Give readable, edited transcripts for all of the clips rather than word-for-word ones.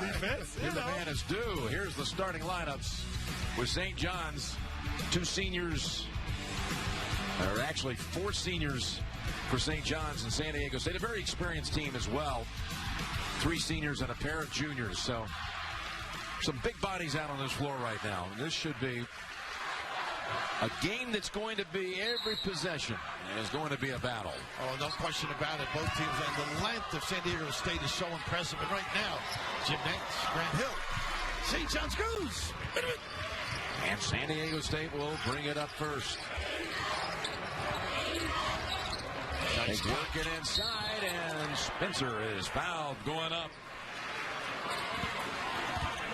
defense. Give the man his due. Here's the starting lineups with St. John's. 2 seniors, or actually 4 seniors for St. John's and San Diego State. A very experienced team as well. 3 seniors and a pair of juniors. So some big bodies out on this floor right now. And this should be a game that's going to be every possession is going to be a battle. Oh, no question about it. Both teams, and the length of San Diego State is so impressive. And right now, Jim Nance, Grant Hill, St. John's goes. And San Diego State will bring it up first. They work it inside, and Spencer is fouled going up.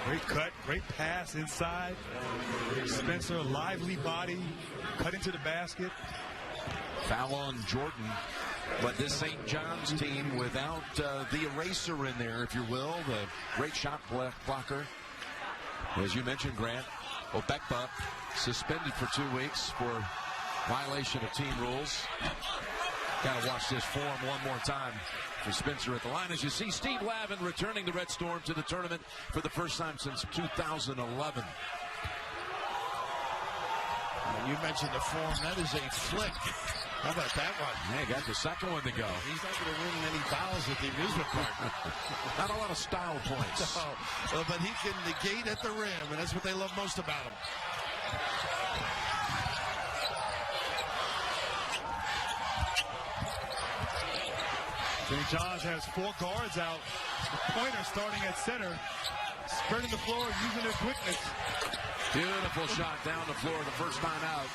Great cut, great pass inside. Spencer, lively body, cut into the basket. Foul on Jordan. But this St. John's team without the eraser in there, if you will, the great shot blocker. As you mentioned, Grant, Obekpa suspended for 2 weeks for violation of team rules. Got to watch this form one more time for Spencer at the line. As you see, Steve Lavin returning the Red Storm to the tournament for the first time since 2011. You mentioned the form. That is a flick. How about that one? Yeah, got the second one to go. He's not going to win many fouls at the amusement park. Not a lot of style points. No, but he can negate at the rim, and that's what they love most about him. St. John's has 4 guards out. The Pointer starting at center, spreading the floor, using their quickness. Beautiful shot down the floor the first time out.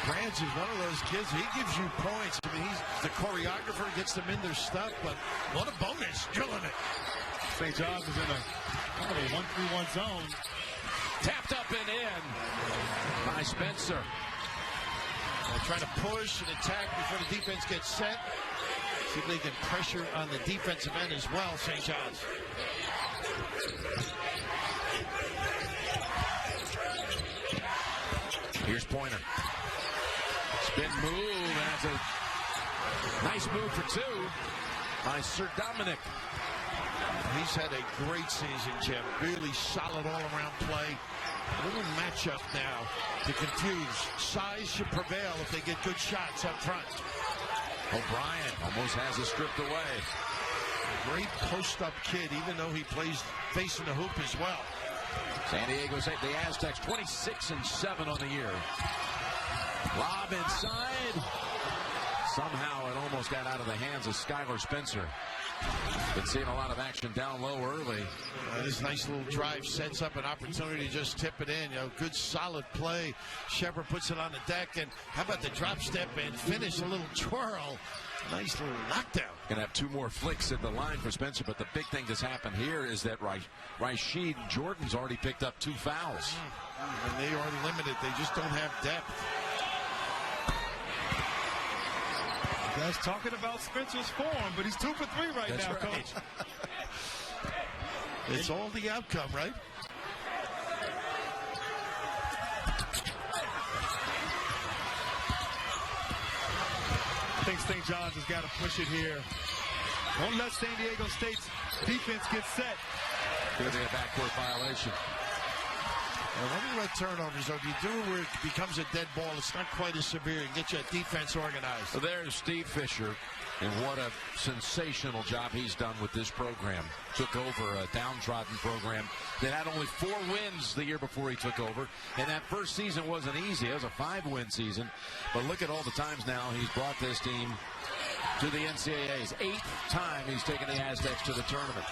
Branch is one of those kids. He gives you points. I mean, he's the choreographer, gets them in their stuff, but what a bonus, drilling it. St. John's is in a 1-3-1 zone. Tapped up and in by Spencer. They're trying to push and attack before the defense gets set. See if they can pressure on the defensive end as well, St. John's. Here's Pointer. Spin move. That's a nice move for 2 by Sir Dominic. He's had a great season, Jim. Really solid all-around play. A little matchup now to confuse. Size should prevail if they get good shots up front. O'Brien almost has it stripped away. Great post-up kid, even though he plays facing the hoop as well. San Diego State, the Aztecs, 26-7 on the year. Lob inside. Somehow it almost got out of the hands of Skylar Spencer. Been seeing a lot of action down low early. This nice little drive sets up an opportunity to just tip it in. You know, good solid play. Shepard puts it on the deck, and how about the drop step and finish, a little twirl. Nice little knockdown. Gonna have 2 more flicks at the line for Spencer, but the big thing that's happened here is that Rashid Jordan's already picked up 2 fouls. And they are limited. They just don't have depth. You guys talking about Spencer's form, but he's 2 for 3 right That's now, right. Coach. It's all the outcome, right? I think St. John's has got to push it here. Don't let San Diego State's defense get set. Going to be a backcourt violation. And when you let turnovers, if you do it where it becomes a dead ball, it's not quite as severe. You get your defense organized. So there's Steve Fisher, and what a sensational job he's done with this program. Took over a downtrodden program that had only 4 wins the year before he took over. And that first season wasn't easy. It was a 5-win season. But look at all the times now he's brought this team to the NCAA's. 8th time he's taken the Aztecs to the tournament,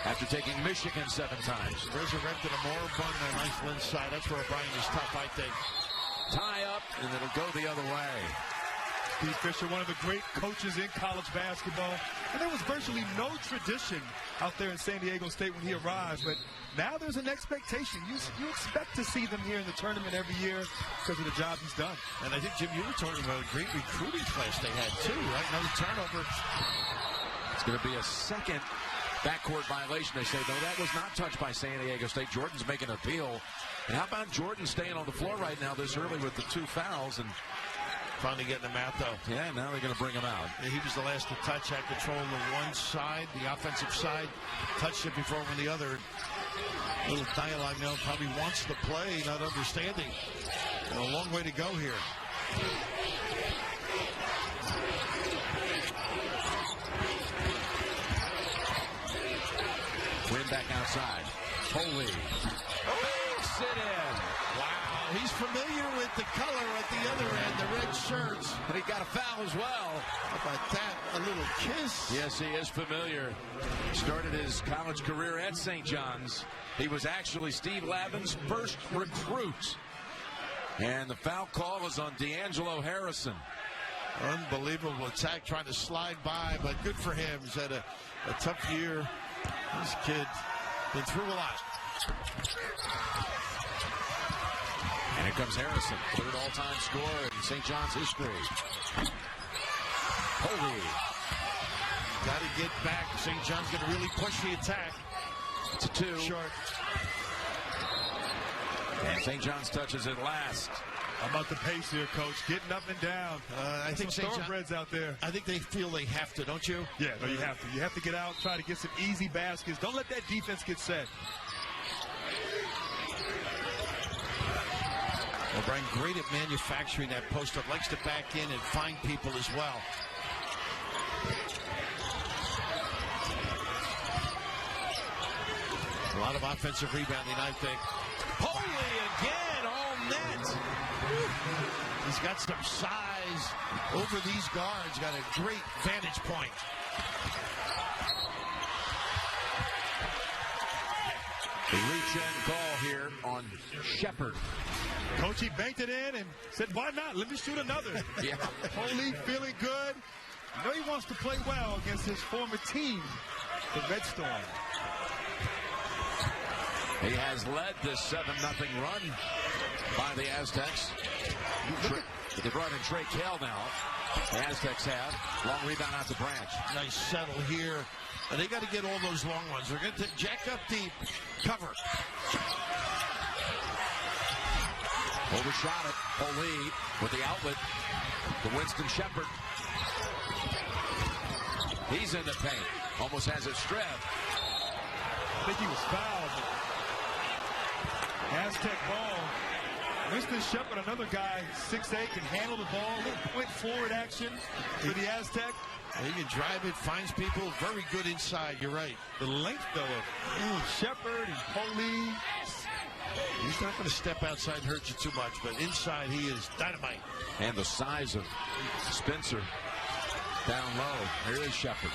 after taking Michigan 7 times. Resurrected a moribund on nice inside. That's where O'Brien is tough, I think. Tie up, and it'll go the other way. Steve Fisher, one of the great coaches in college basketball. And there was virtually no tradition out there in San Diego State when he arrived. But now there's an expectation. You expect to see them here in the tournament every year because of the job he's done. And I think, Jim, you were talking about a great recruiting class they had, too, right? Another turnover. It's going to be a second backcourt violation. They say, no, that was not touched by San Diego State. Jordan's making an appeal. And how about Jordan staying on the floor right now this early with the 2 fouls? And Finally getting him out, though. Yeah, now they're going to bring him out. Yeah, he was the last to touch, had control of the one side, the offensive side. Touched it before on the other. A little dialogue now, probably wants the play, not understanding. A long way to go here. Win back outside. Holy. Makes it in. Wow, he's familiar with the color at the other end, the red shirts. But he got a foul as well. How about that? A little kiss. Yes, he is familiar. Started his college career at St. John's. He was actually Steve Lavin's first recruit. And the foul call is on D'Angelo Harrison. Unbelievable attack, trying to slide by, but good for him. He's had a tough year. This kid been through a lot. And here comes Harrison, third all-time scorer in St. John's history. Holy. Got to get back. St. John's going to really push the attack. It's a 2. Short. And St. John's touches it last. How about the pace here, Coach? Getting up and down. I think some thoroughbreds out there. I think they feel they have to, don't you? Yeah, no, you have to. You have to get out, try to get some easy baskets. Don't let that defense get set. Well, Brian, great at manufacturing that post-up. Likes to back in and find people as well. A lot of offensive rebounding, I think. Holy again, all net. He's got some size over these guards. Got a great vantage point. The reach-in call here on Shepard. Coach, he banked it in and said, why not? Let me shoot another. Yeah. Holy feeling good. You know he wants to play well against his former team, the Red Storm. He has led this 7-0 run by the Aztecs. They brought in Trey Kell now. The Aztecs have. Long rebound out the branch. Nice settle here. And they got to get all those long ones. They're going to jack up the cover. Overshot it. Holy with the outlet to Winston Shepard. He's in the paint. Almost has it stripped. I think he was fouled. Aztec ball. Winston Shepard, another guy, 6'8", can handle the ball. A little point forward action for the Aztec. He can drive it, finds people. Very good inside. You're right. The length, though, of Shepard and Holy. He's not going to step outside and hurt you too much, but inside he is dynamite. And the size of Spencer down low. Here is Shepard.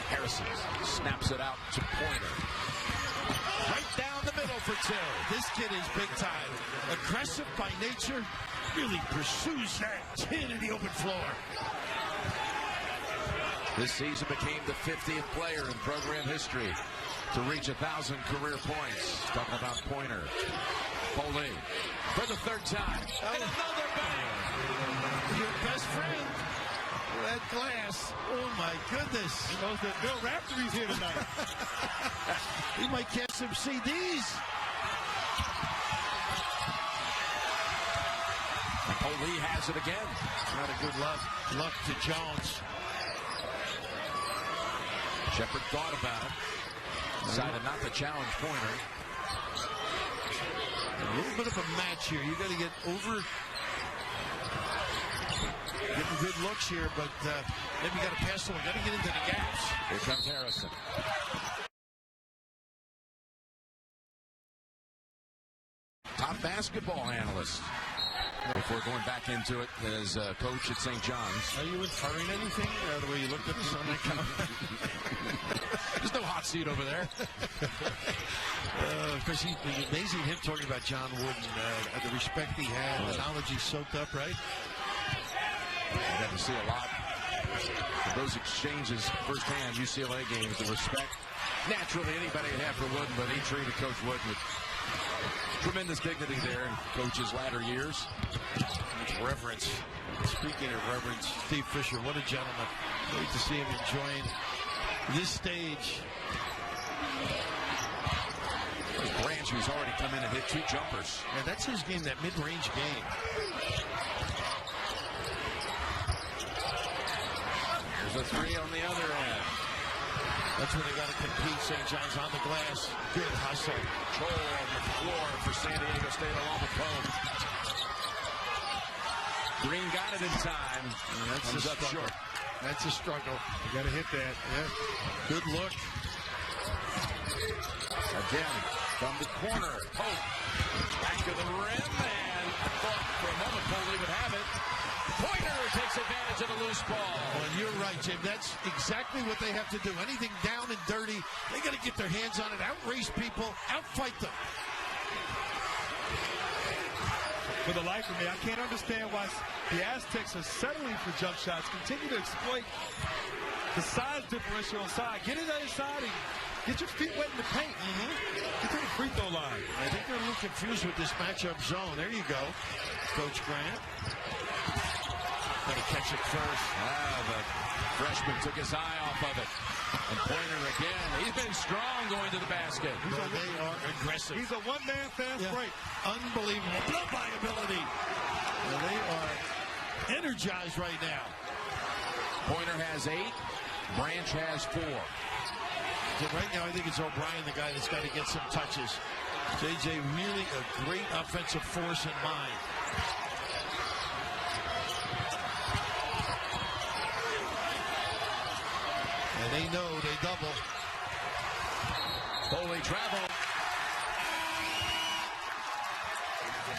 Harrison snaps it out to Pointer. Right down the middle for 2. This kid is big time. Aggressive by nature. Really pursues that 10 in the open floor. This season became the 50th player in program history to reach 1,000 career points. Talking about Pointer. Foley for the 3rd time. And another bang. Your best friend. That glass. Oh, my goodness. He knows that Bill Raftery's here tonight. He might catch some CDs. Foley has it again. Not a good luck to Jones. Shepard thought about it. Decided not to challenge Pointer. A little bit of a match here. You got to get over. Getting good looks here, but maybe you got to pass them. Got to get into the gaps. Here comes Harrison. Top basketball analyst. Before going back into it as coach at St. John's. Are you inferring anything the way you looked at this on that comment? There's no hot seat over there. Of course, it's amazing him talking about John Wooden, the respect he had, the knowledge he soaked up, right? I got to see a lot of those exchanges firsthand, UCLA games, the respect. Naturally, anybody would have for Wooden, but he treated Coach Wooden with tremendous dignity there in Coach's latter years. Reverence. Speaking of reverence, Steve Fisher, what a gentleman. Great to see him enjoying this stage. Branch, who's already come in and hit 2 jumpers. And that's his game, that mid-range game. three on the other end. That's where they got to compete. St. John's on the glass. Good hustle. Control on the floor for San Diego State along with Pope. Green got it in time. That's Comes a up short. That's a struggle. You got to hit that. Yeah. Good look. Again, from the corner. Pope. Back to the rim. And I thought for a moment Coley would have it. Pointer takes advantage of the loose ball. Well, you're right, Jim. That's exactly what they have to do. Anything down and dirty, they got to get their hands on it, outrace people, outfight them. For the life of me, I can't understand why the Aztecs are settling for jump shots. Continue to exploit the size differential inside. Get it inside and get your feet wet in the paint. Get to the free throw line. I think they're a little confused with this matchup zone. There you go, Coach Grant. Got to catch it first. The freshman took his eye off of it. And Pointer again. He's been strong going to the basket. They are aggressive. He's a one-man fast break. Unbelievable. Blow-by ability. They are energized right now. Pointer has 8. Branch has 4. So right now, I think it's O'Brien, the guy that's got to get some touches. JJ really a great offensive force in mind. And they know they double. Foley travel.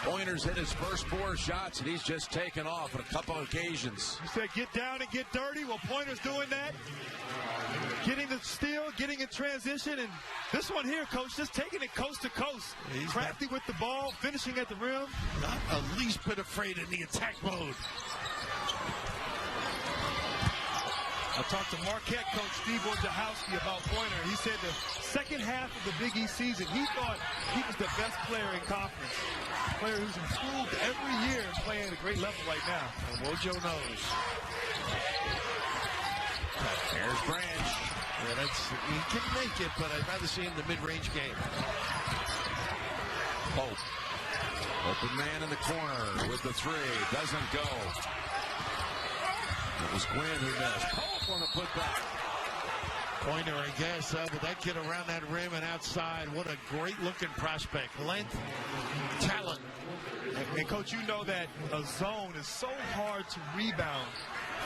Pointer's hit his first 4 shots, and he's just taken off on a couple of occasions. You said get down and get dirty. Well, Pointer's doing that. Getting the steal, getting in transition, and this one here, Coach, just taking it coast to coast. He's crafty with the ball, finishing at the rim. Not the least bit afraid in the attack mode. I talked to Marquette coach Steve Wojciechowski about Pointer. He said the second half of the Big East season, he thought he was the best player in conference. A player who's improved every year and playing at a great level right now. And Wojo knows. There's Branch. Yeah, he can make it, but I'd rather see him in the mid-range game. Pope. Open man in the corner with the 3. Doesn't go. It was Quinn who missed. Pope on a putback. Pointer, I guess, with that kid around that rim and outside. What a great-looking prospect. Length, talent. And, Coach, you know that a zone is so hard to rebound.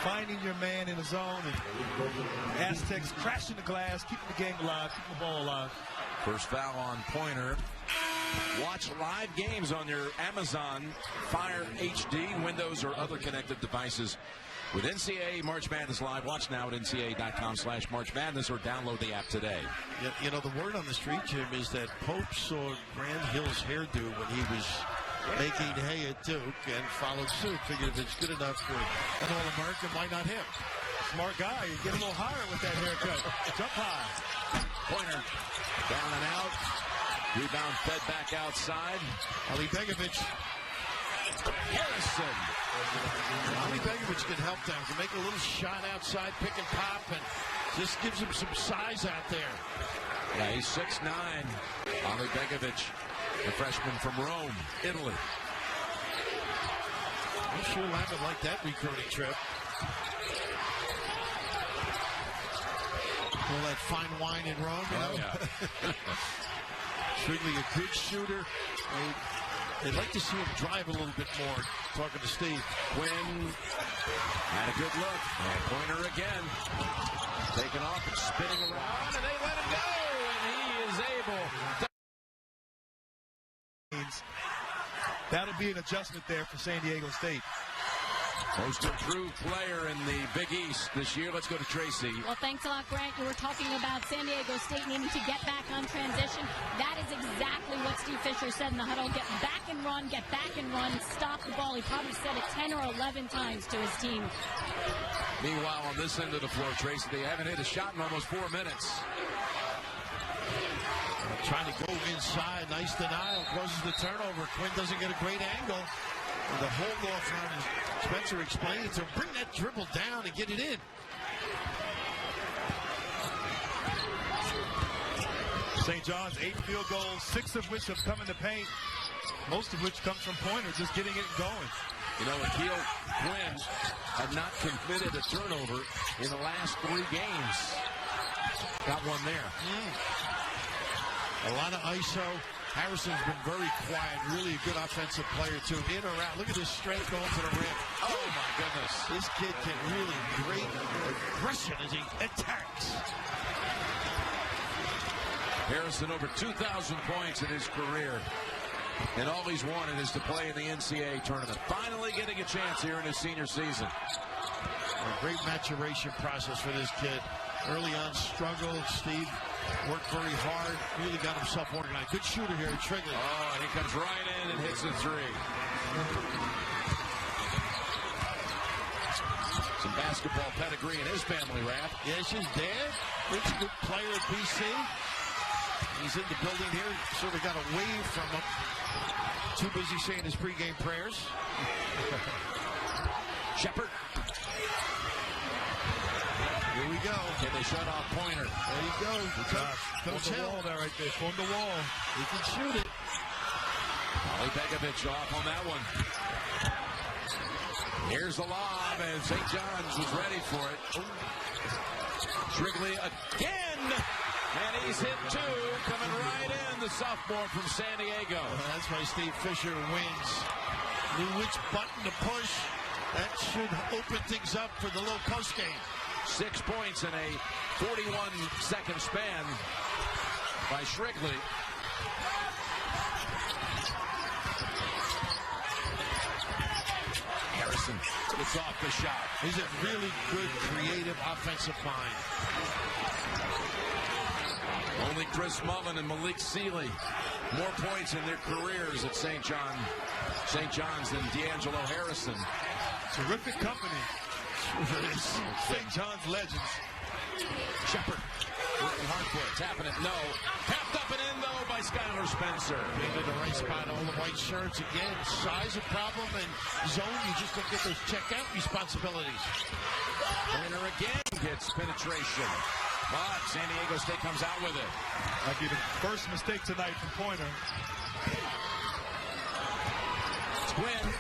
Finding your man in the zone, and Aztecs crashing the glass, keeping the game alive, keeping the ball alive. First foul on Pointer. Watch live games on your Amazon Fire HD, Windows, or other connected devices. With NCAA March Madness Live, watch now at ncaa.com/March Madness or download the app today. You know, the word on the street, Jim, is that Pope saw Grant Hill's hairdo when he was making hay at Duke and followed suit. Figured if it's good enough for an All-American, why not him? Smart guy. You get a little higher with that haircut. Jump high. Pointer down and out. Rebound fed back outside. Ali Begovic. Harrison. Ali Begovic can help them. Can make a little shot outside, pick and pop, and just gives him some size out there. Yeah, he's 6'9". Ali Begovic, the freshman from Rome, Italy. I'm sure Lambert liked that recruiting trip. All that fine wine in Rome, you know? Yeah. Strickly, a good shooter. They'd like to see him drive a little bit more, talking to Steve. Quinn had a good look. And Pointer again. Taking off and spinning around, and they let him go, and he is able. That'll be an adjustment there for San Diego State. Most improved player in the Big East this year. Let's go to Tracy. Well, thanks a lot, Grant. You were talking about San Diego State needing to get back on transition. That is exactly what Steve Fisher said in the huddle. Get back and run, stop the ball. He probably said it 10 or 11 times to his team. Meanwhile, on this end of the floor, Tracy, they haven't hit a shot in almost 4 minutes. Trying to go inside. Nice denial. Causes the turnover. Quinn doesn't get a great angle. The hold off on Spencer explained to bring that dribble down and get it in. St. John's 8 field goals, 6 of which have come in the paint, most of which comes from Pointer, just getting it going. You know, Akil Quinn had not committed a turnover in the last 3 games. Got one there. A lot of ISO. Harrison's been very quiet. Really a good offensive player, too. In or out. Look at his strength going to the rim. Oh, my goodness. This kid can really great aggression as he attacks. Harrison over 2,000 points in his career. And all he's wanted is to play in the NCAA tournament. Finally getting a chance here in his senior season. A great maturation process for this kid. Early on struggled. Steve worked very hard. Really got himself organized. Good shooter here, Trigley. Oh, and he comes right in and hits the 3. Some basketball pedigree in his family, Rap. Yes, his dad. Rich, good player at BC. He's in the building here. Sort of got a wave from him. Too busy saying his pregame prayers. Shepard. Here we go. Can they shut off Pointer? There you go. Coach Hill. Wall there right there. Form the wall. He can shoot it. Ali Begovic off on that one. Here's the lob, and St. John's was ready for it. Trigley again, and he's hit 2, coming right in, the sophomore from San Diego. That's why Steve Fisher wins. Knew which button to push. That should open things up for the little post game. 6 points in a 41-second span by Trigley. Harrison gets off the shot. He's a really good, creative offensive mind. Only Chris Mullen and Malik Sealy more points in their careers at St. John's than D'Angelo Harrison. Terrific company. St. John's legends. Shepard working hard for it, tapping it, no. Tapped up and in, though, by Skylar Spencer. Into the right spot, all the white shirts again. Size a problem, and zone, you just don't get those checkout responsibilities. Pointer again gets penetration. But San Diego State comes out with it. Might be the first mistake tonight from Pointer. It's Quinn.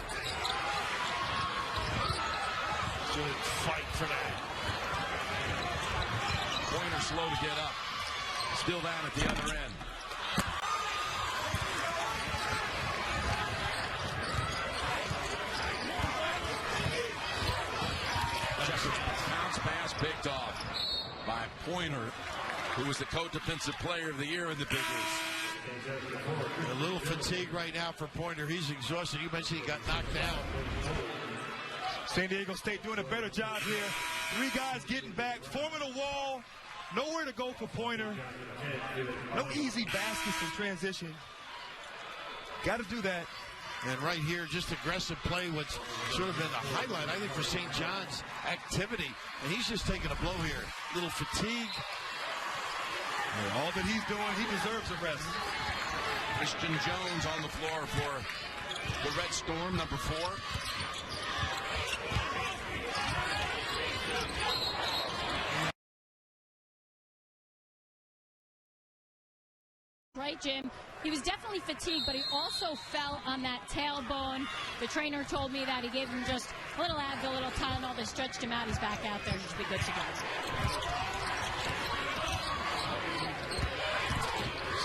Good fight for that. Pointer slow to get up. Still down at the other end. Bounce pass picked off by Pointer, who was the co-defensive player of the year in the Big East. A little fatigue right now for Pointer. He's exhausted. You mentioned he got knocked down. San Diego State doing a better job here. 3 guys getting back, forming a wall. Nowhere to go for Pointer. No easy baskets in transition. Got to do that. And right here, just aggressive play, what's sort of been a highlight, I think, for St. John's activity. And he's just taking a blow here. Little fatigue. Yeah, all that he's doing, he deserves a rest. Christian Jones on the floor for the Red Storm, number 4. Right, Jim. He was definitely fatigued, but he also fell on that tailbone. The trainer told me that he gave him just a little Advil, a little Tylenol. They stretched him out. He's back out there. He should be good to go.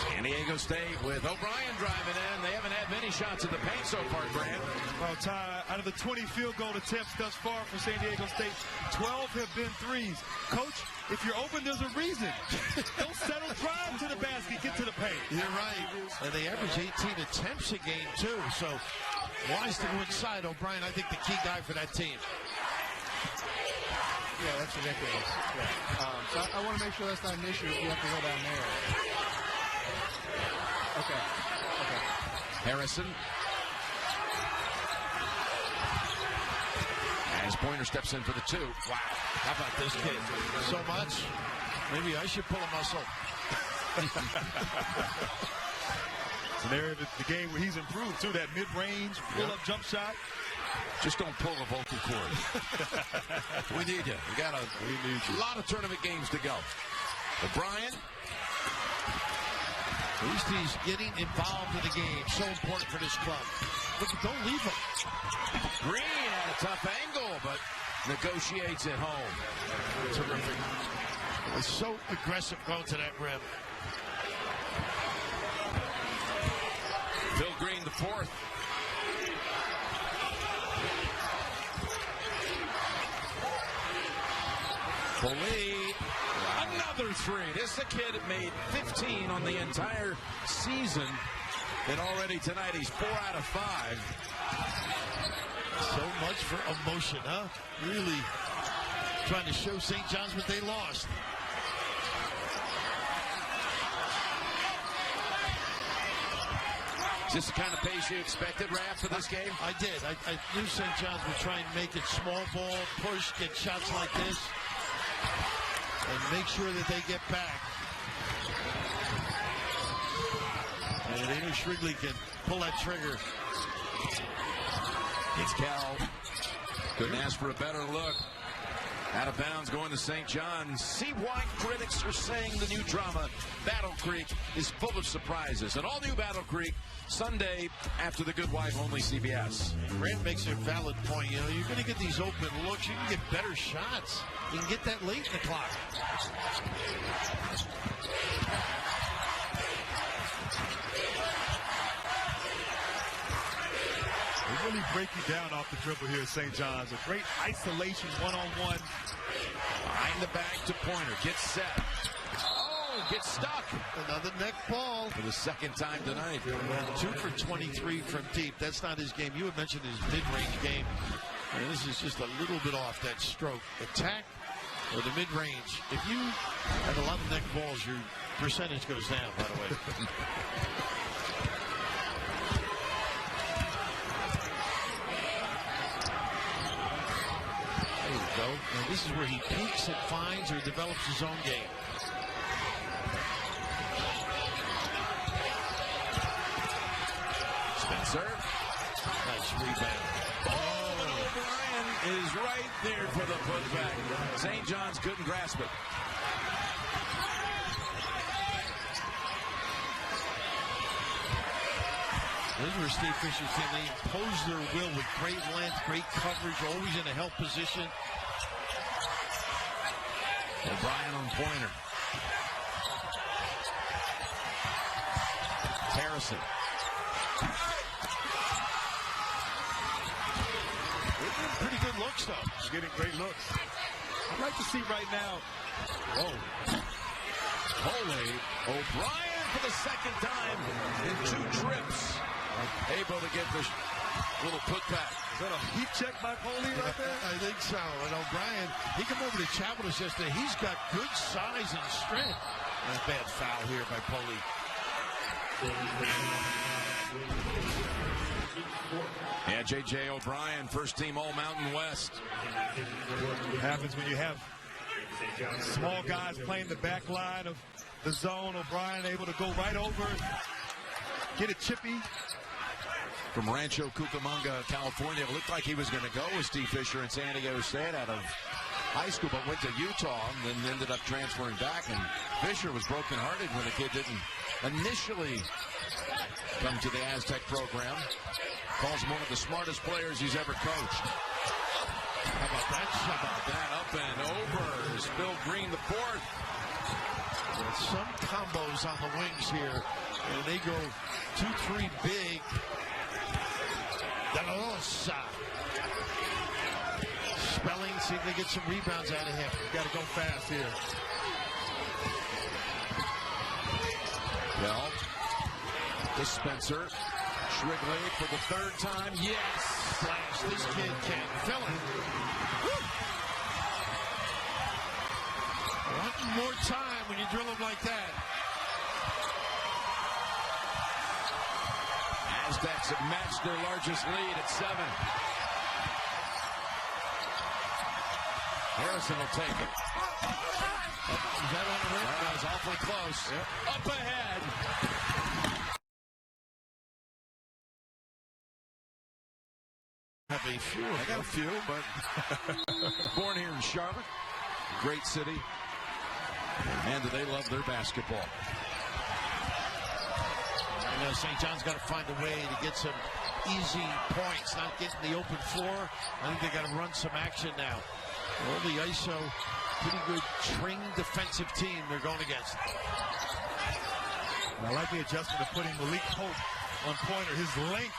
San Diego State with O'Brien driving in. They haven't had many shots in the paint so far, Grant. Well, Ty, out of the 20 field goal attempts thus far for San Diego State, 12 have been threes. Coach, if you're open, there's a reason. Don't settle, drive to the basket, get to the paint. You're right. And they average 18 attempts a game, too. So, wise to go inside. O'Brien, I think, the key guy for that team. Yeah, that's ridiculous. Yeah. So I want to make sure that's not an issue if you have to go down there. Okay. Harrison. As Pointer steps in for the 2. Wow. How about this kid? So much. Maybe I should pull a muscle. It's an area of the game where he's improved, too. That mid-range, pull-up jump shot. Just don't pull a vocal cord. We need you. We got a lot of tournament games to go. O'Brien. At least he's getting involved in the game. So important for this club. don't leave him. Green had a tough angle, but negotiates it home. Terrific. It was so aggressive going to that rim. Phil Green, the fourth. Foley, another three. This is a kid that made 15 on the entire season, and already tonight he's 4 out of 5. So much for emotion, huh? Really trying to show St. John's what they lost. Is this the kind of pace you expected, Raph, for this game? I did. I knew St. John's would try and make it small ball, push, get shots like this, and make sure that they get back. And Amy Shrigley can pull that trigger. It's Cal. Couldn't ask for a better look. Out of bounds going to St. John's. See why critics are saying the new drama, Battle Creek, is full of surprises. An all-new Battle Creek, Sunday after the Good Wife only CBS. Grant makes a valid point. You know, you're going to get these open looks. You can get better shots. You can get that late in the clock. They really break you down off the dribble here at St. John's. A great isolation one-on-one. Behind the back to Pointer. Gets set. Oh, gets stuck. Another neck ball. For the second time tonight. 2 for 23 from deep. That's not his game. You had mentioned his mid-range game. And this is just a little bit off that stroke. Attack or the mid-range. If you have a lot of neck balls, your percentage goes down, by the way. There you go. Now this is where he peaks and finds or develops his own game. Spencer. Nice rebound. Oh, and O'Brien is right there for the putback. St. John's couldn't grasp it. This is where Steve Fisher's team, they impose their will with great length, great coverage, always in a help position. O'Brien on Pointer. Harrison. Pretty good looks, though. He's getting great looks. I'd like to see right now. Oh. Holy. O'Brien for the second time in 2 trips. Able to get the little putback. Is that a heat check by Foley right there? I think so. And O'Brien, he came over to Chabalis yesterday. He's got good size and strength. And a bad foul here by Foley. Yeah, J.J. O'Brien, first team All-Mountain West. What happens when you have small guys playing the back line of the zone. O'Brien able to go right over, get it chippy. From Rancho Cucamonga, California. It looked like he was going to go with Steve Fisher in San Diego State out of high school, but went to Utah and then ended up transferring back. And Fisher was brokenhearted when the kid didn't initially come to the Aztec program. Calls him one of the smartest players he's ever coached. How about that shot? How about that? Up and over is Phil Green, the fourth. With some combos on the wings here, and they go 2-3 big. De La Rosa. Spelling, see if they get some rebounds out of him. Got to go fast here. Well, to Spencer. Shrigley for the third time. Yes. Flash. This kid can't fill it. Woo. One more time when you drill him like that. Aztecs have matched their largest lead at 7. Harrison will take it. Is that on the rim? That was awfully close. Yep. Up ahead. Have a few. I got a few, but born here in Charlotte, great city. Man, do they love their basketball. You know, St. John's got to find a way to get some easy points, not getting the open floor. I think they got to run some action now. Well, the ISO, pretty good trained defensive team they're going against. I like the adjustment of putting Malik Hope on Pointer. His length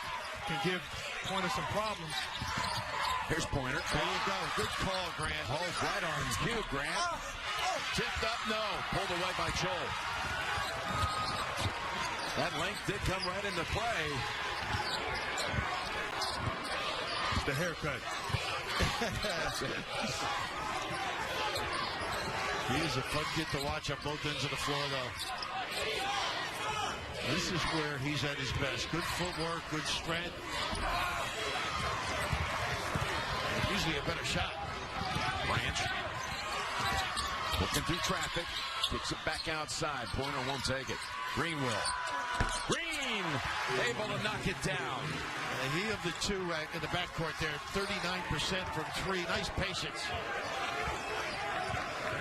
can give Pointer some problems. Here's Pointer. There you go. Good call, Grant. Oh, right on cue, Grant. Tipped up, no. Pulled away by Joel. That length did come right into play. It's the haircut. He is a fun kid to watch on both ends of the floor, though. This is where he's at his best. Good footwork, good strength. Usually a better shot. Branch. Looking through traffic. Kicks it back outside. Pointer won't take it. Green will. Green! Able to knock it down. He of the two right in the backcourt there. 39% from three. Nice patience.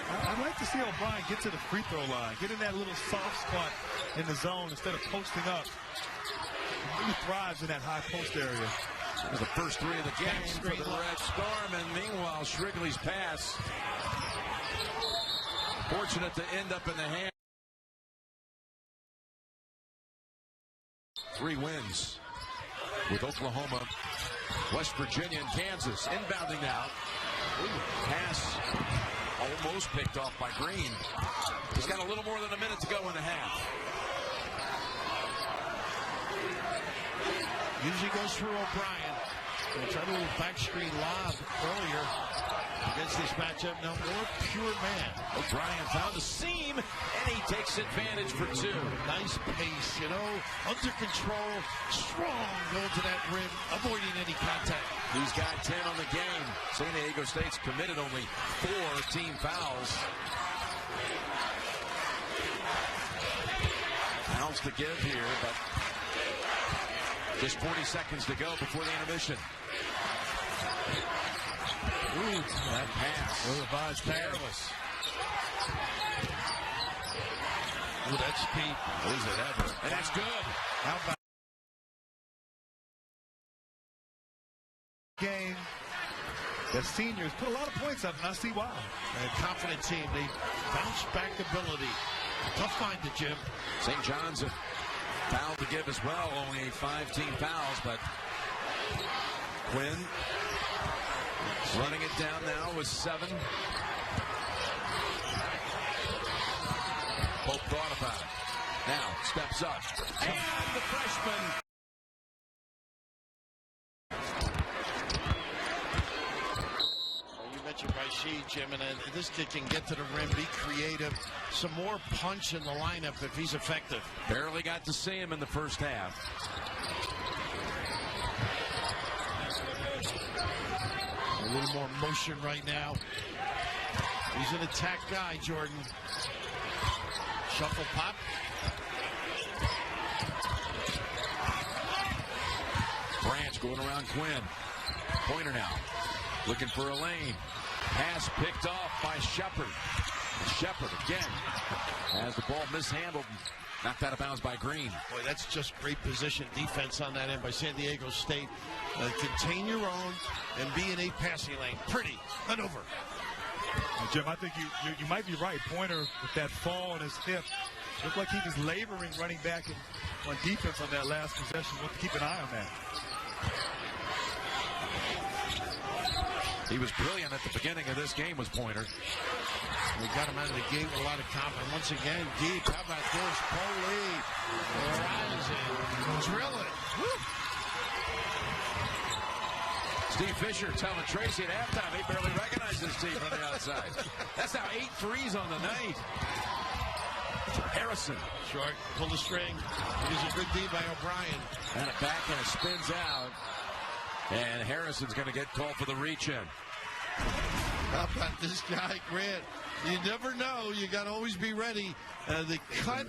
I'd like to see O'Brien get to the free throw line. Get in that little soft spot in the zone instead of posting up. He really thrives in that high post area. The first three of the game for the Red Storm, and meanwhile, Shrigley's pass. Fortunate to end up in the hand. 3 wins with Oklahoma, West Virginia, and Kansas. Inbounding now. Pass almost picked off by Green. He's got a little more than a minute to go in the half. Usually goes through O'Brien. They tried a little back screen lob earlier against this matchup. Now more pure man. O'Brien found the seam, and he takes advantage for 2. Nice pace, you know, under control, strong, going to that rim, avoiding any contact. He's got 10 on the game. San Diego State's committed only 4 team fouls. Fouls to give here, but just 40 seconds to go before the intermission. Ooh, that pass. Revised Careless. Ooh, that speed. Is it ever? And that's good. How about game? The seniors put a lot of points up, and I see why. a confident team? They bounce back ability. Tough find to Jim. St. John's a foul to give as well. Only 5 team fouls, but Quinn running it down now with 7. Pope thought about it. Now steps up. And the freshman. You mentioned Rashid, Jim, and this kid can get to the rim, be creative. Some more punch in the lineup if he's effective. Barely got to see him in the first half. A little more motion right now. He's an attack guy, Jordan. Shuffle pop. Branch going around Quinn. Pointer now. Looking for a lane. Pass picked off by Shepard. Shepard again. As the ball mishandled. Knocked out of bounds by Green. Boy, that's just great position defense on that end by San Diego State. Contain your own and be in a passing lane. Pretty. Not over. Jim, I think you might be right. Pointer with that fall on his hip. Looked like he was laboring running back on defense on that last possession. We'll have to keep an eye on that. He was brilliant at the beginning of this game, was Pointer. We got him out of the gate with a lot of confidence. Once again, deep. How about this? Poley. Rising. Drill it. Woo. Steve Fisher telling Tracy at halftime they barely recognize this team from the outside. That's now 8 threes on the night. Harrison. Short. Pull the string. It is a good D by O'Brien. And it back and it spins out. And Harrison's going to get called for the reach-in. How about this guy, Grant? You never know. You got to always be ready. The cut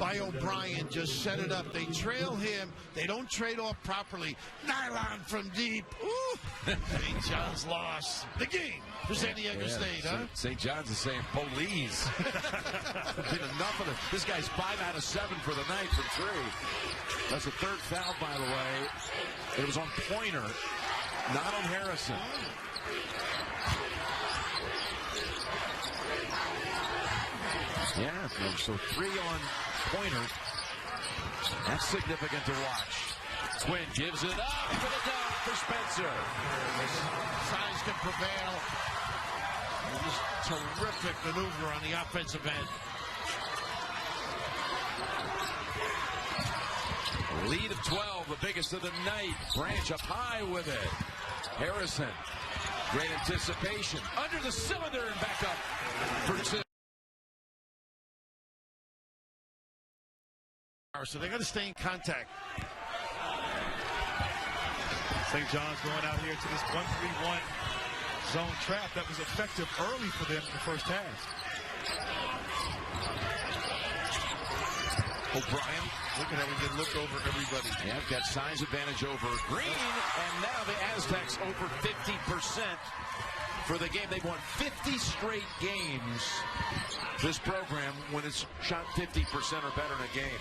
by O'Brien just set it up. They trail him. They don't trade off properly. Nylon from deep. Ooh. St. John's lost the game for San Diego State, huh? St. John's is saying police. Did enough of it. This guy's 5 out of 7 for the night from 3. That's the 3rd foul, by the way. It was on Pointer, not on Harrison. Yeah, so 3 on Pointer. That's significant to watch. Quinn gives it up for the dunk for Spencer. Size can prevail. Just terrific maneuver on the offensive end. Lead of 12, the biggest of the night. Branch up high with it. Harrison, great anticipation. Under the cylinder and back up for 2. So they got to stay in contact. St. John's going out here to this 1-3-1 zone trap that was effective early for them in the first half. O'Brien, look at how we can look over everybody. Yeah, got size advantage over Green, and now the Aztecs over 50% for the game. They've won 50 straight games, this program, when it's shot 50% or better in a game.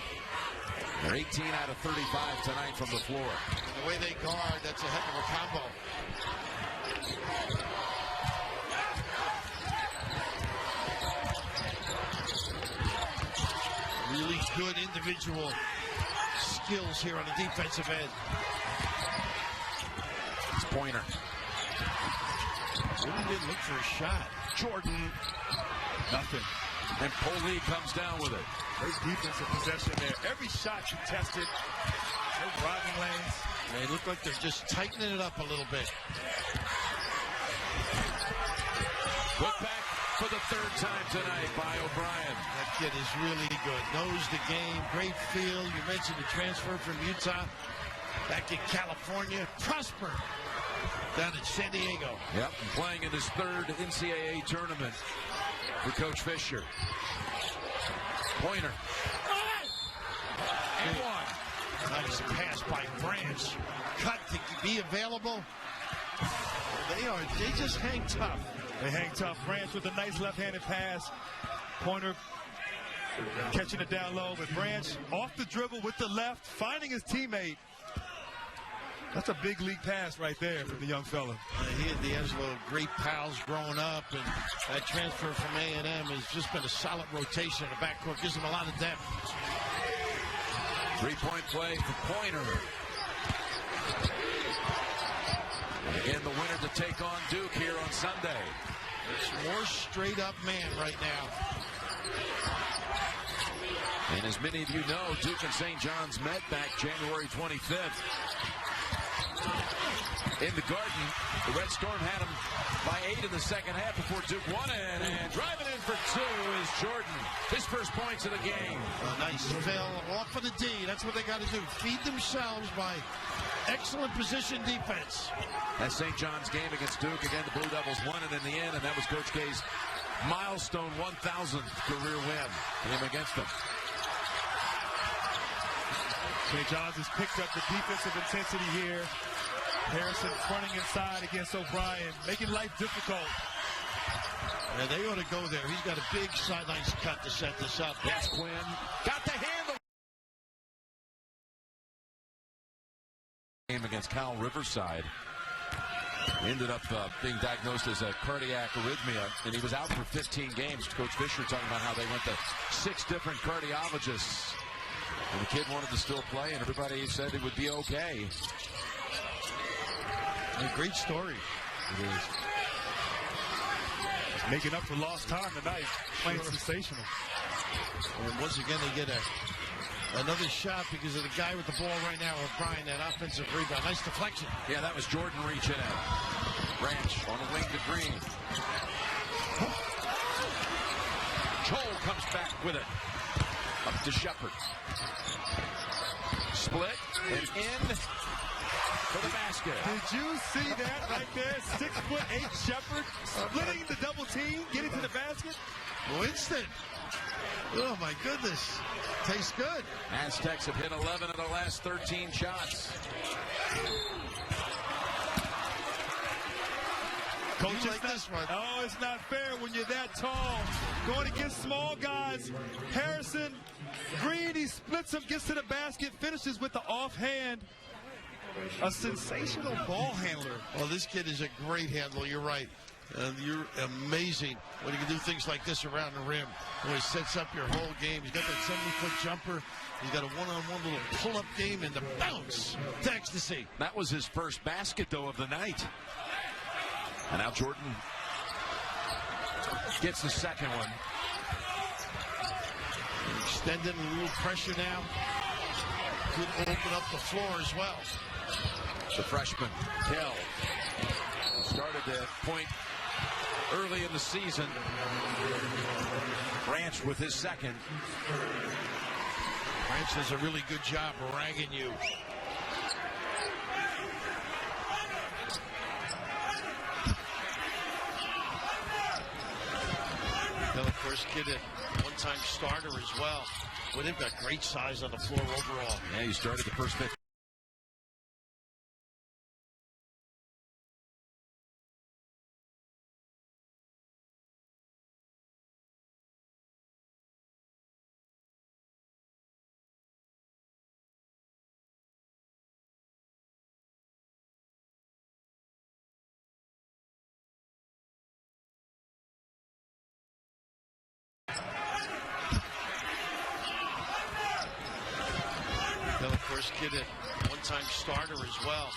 They're 18 out of 35 tonight from the floor. And the way they guard, that's a heck of a combo. Really good individual skills here on the defensive end. It's Pointer. Really didn't look for a shot. Jordan, Nothing. and Poli comes down with it. Great defensive possession there. Every shot you tested. No driving lanes. They look like they're just tightening it up a little bit. Put back for the 3rd time tonight by O'Brien. That kid is really good. Knows the game. Great feel. You mentioned the transfer from Utah. Back in California. Prosper down in San Diego. Yep, and playing in his 3rd NCAA tournament for Coach Fisher. Pointer. And 1. Nice pass by Branch. Cut to be available. They just hang tough. They hang tough. Branch with a nice left-handed pass. Pointer catching it down low, but Branch off the dribble with the left, finding his teammate. That's a big league pass right there from the young fella. He and D'Angelo, great pals growing up, and that transfer from A&M has just been a solid rotation in the backcourt. Gives them a lot of depth. 3-point play for Pointer. And again, the winner to take on Duke here on Sunday. It's more straight-up man right now. And as many of you know, Duke and St. John's met back January 25th. In the Garden, the Red Storm had them by 8 in the second half before Duke won it. And driving in for 2 is Jordan. His first points of the game. A nice fill off of the D. That's what they got to do. Feed themselves by excellent position defense. That St. John's game against Duke, again, the Blue Devils won it in the end, and that was Coach K's milestone 1,000th career win against them. St. John's has picked up the defensive intensity here. Harrison fronting inside against O'Brien, making life difficult. Yeah, they ought to go there. He's got a big sideline cut to set this up. That's Quinn. Got the handle. Game against Cal Riverside. Ended up being diagnosed as a cardiac arrhythmia, and he was out for 15 games. Coach Fisher talking about how they went to 6 different cardiologists. And the kid wanted to still play, and everybody said it would be okay. A great story. It is. He's making up for lost time tonight. Playing sensational. And once again, they get another shot because of the guy with the ball right now, O'Brien, that offensive rebound. Nice deflection. Yeah, that was Jordan reaching out. Branch on the wing to Green. Joel comes back with it. Up to Shepard. Split and in for the basket. Did you see that right there? 6'8" Shepard splitting the double team, getting to the basket. Winston. Oh, my goodness. Tastes good. Aztecs have hit 11 of the last 13 shots. Coach, you like this one. Oh, it's not fair when you're that tall. Going against small guys. Harrison, Green, he splits him, gets to the basket, finishes with the offhand. A sensational ball handler. Well, this kid is a great handler. You're right. You're amazing when you can do things like this around the rim. When he sets up your whole game. He's got that 70-foot jumper. He's got a one-on-one little pull-up game and the bounce to ecstasy. That was his first basket, though, of the night. And now Jordan gets the second one. Extending a little pressure now. Could open up the floor as well. The freshman, Kell, started the point early in the season. Branch with his second. Branch does a really good job ragging you. Now, of course, kid a one-time starter as well. Well, they've got great size on the floor overall. Yeah, he started the first 15. Of course, kid a one-time starter as well.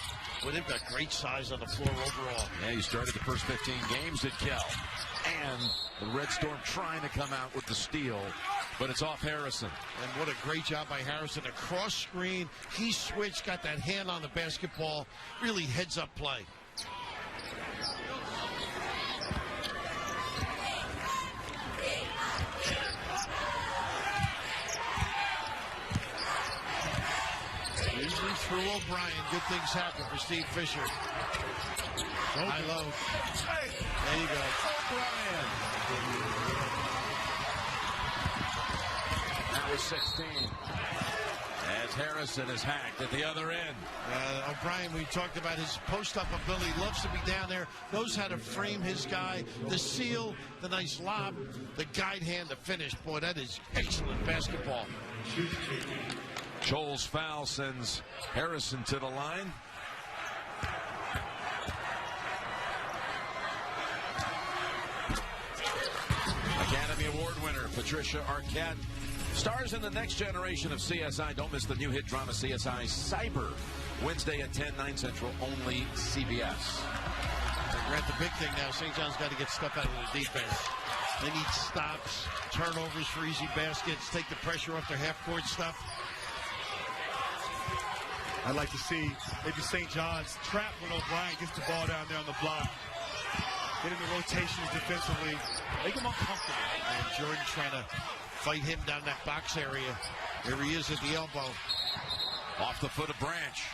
Well, they've got great size on the floor overall. Yeah, he started the first 15 games at Kell. And the Red Storm trying to come out with the steal, but it's off Harrison. And what a great job by Harrison. A cross screen. He switched, got that hand on the basketball. Really heads-up play. Usually through O'Brien, good things happen for Steve Fisher. High low. There you go. O'Brien. That was 16. As Harrison is hacked at the other end. O'Brien, we talked about his post-up ability. Loves to be down there. Knows how to frame his guy. The seal, the nice lob, the guide hand, the finish. Boy, that is excellent basketball. Joel's foul sends Harrison to the line. Academy Award winner Patricia Arquette. Stars in the next generation of CSI. Don't miss the new hit drama CSI Cyber. Wednesday at 10, 9 Central, only CBS. Grant, the big thing now, St. John's got to get stuff out of the defense. They need stops, turnovers for easy baskets, take the pressure off their half-court stuff. I'd like to see maybe St. John's trap when O'Brien gets the ball down there on the block. Get in the rotations defensively. Make him uncomfortable. And Jordan trying to fight him down that box area. There he is at the elbow. Off the foot of Branch.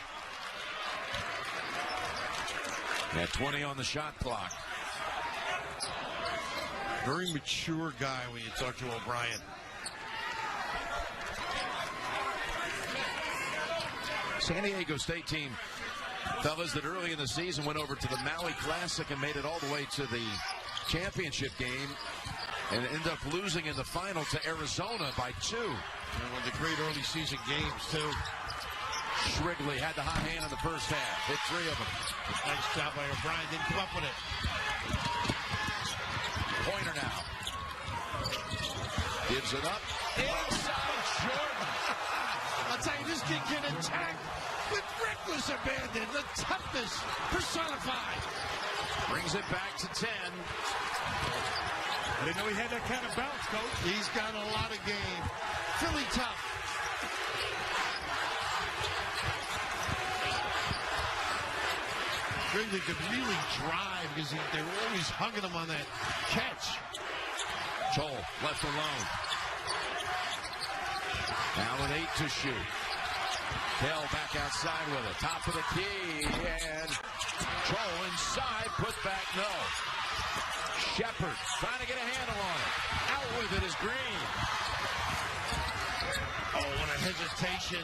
At 20 on the shot clock. Very mature guy when you talk to O'Brien. San Diego State team, fellas, that early in the season went over to the Maui Classic and made it all the way to the championship game and ended up losing in the final to Arizona by 2. And one of the great early season games, too. Shrigley had the hot hand in the first half. Hit 3 of them. Nice job by O'Brien. Didn't come up with it. Pointer now. Gives it up. Inside Jordan. I'll tell you, this kid can attack with reckless abandon. The toughness personified. Brings it back to 10. I didn't know he had that kind of bounce, Coach. He's got a lot of game. Philly tough. Wrigley could really drive because they were always hugging him on that catch. Joel left alone. Now with 8 to shoot. Kell back outside with it. Top of the key. And Joel inside. Put back, no. Shepard trying to get a handle on it. Out with it is Green. Oh, what a hesitation.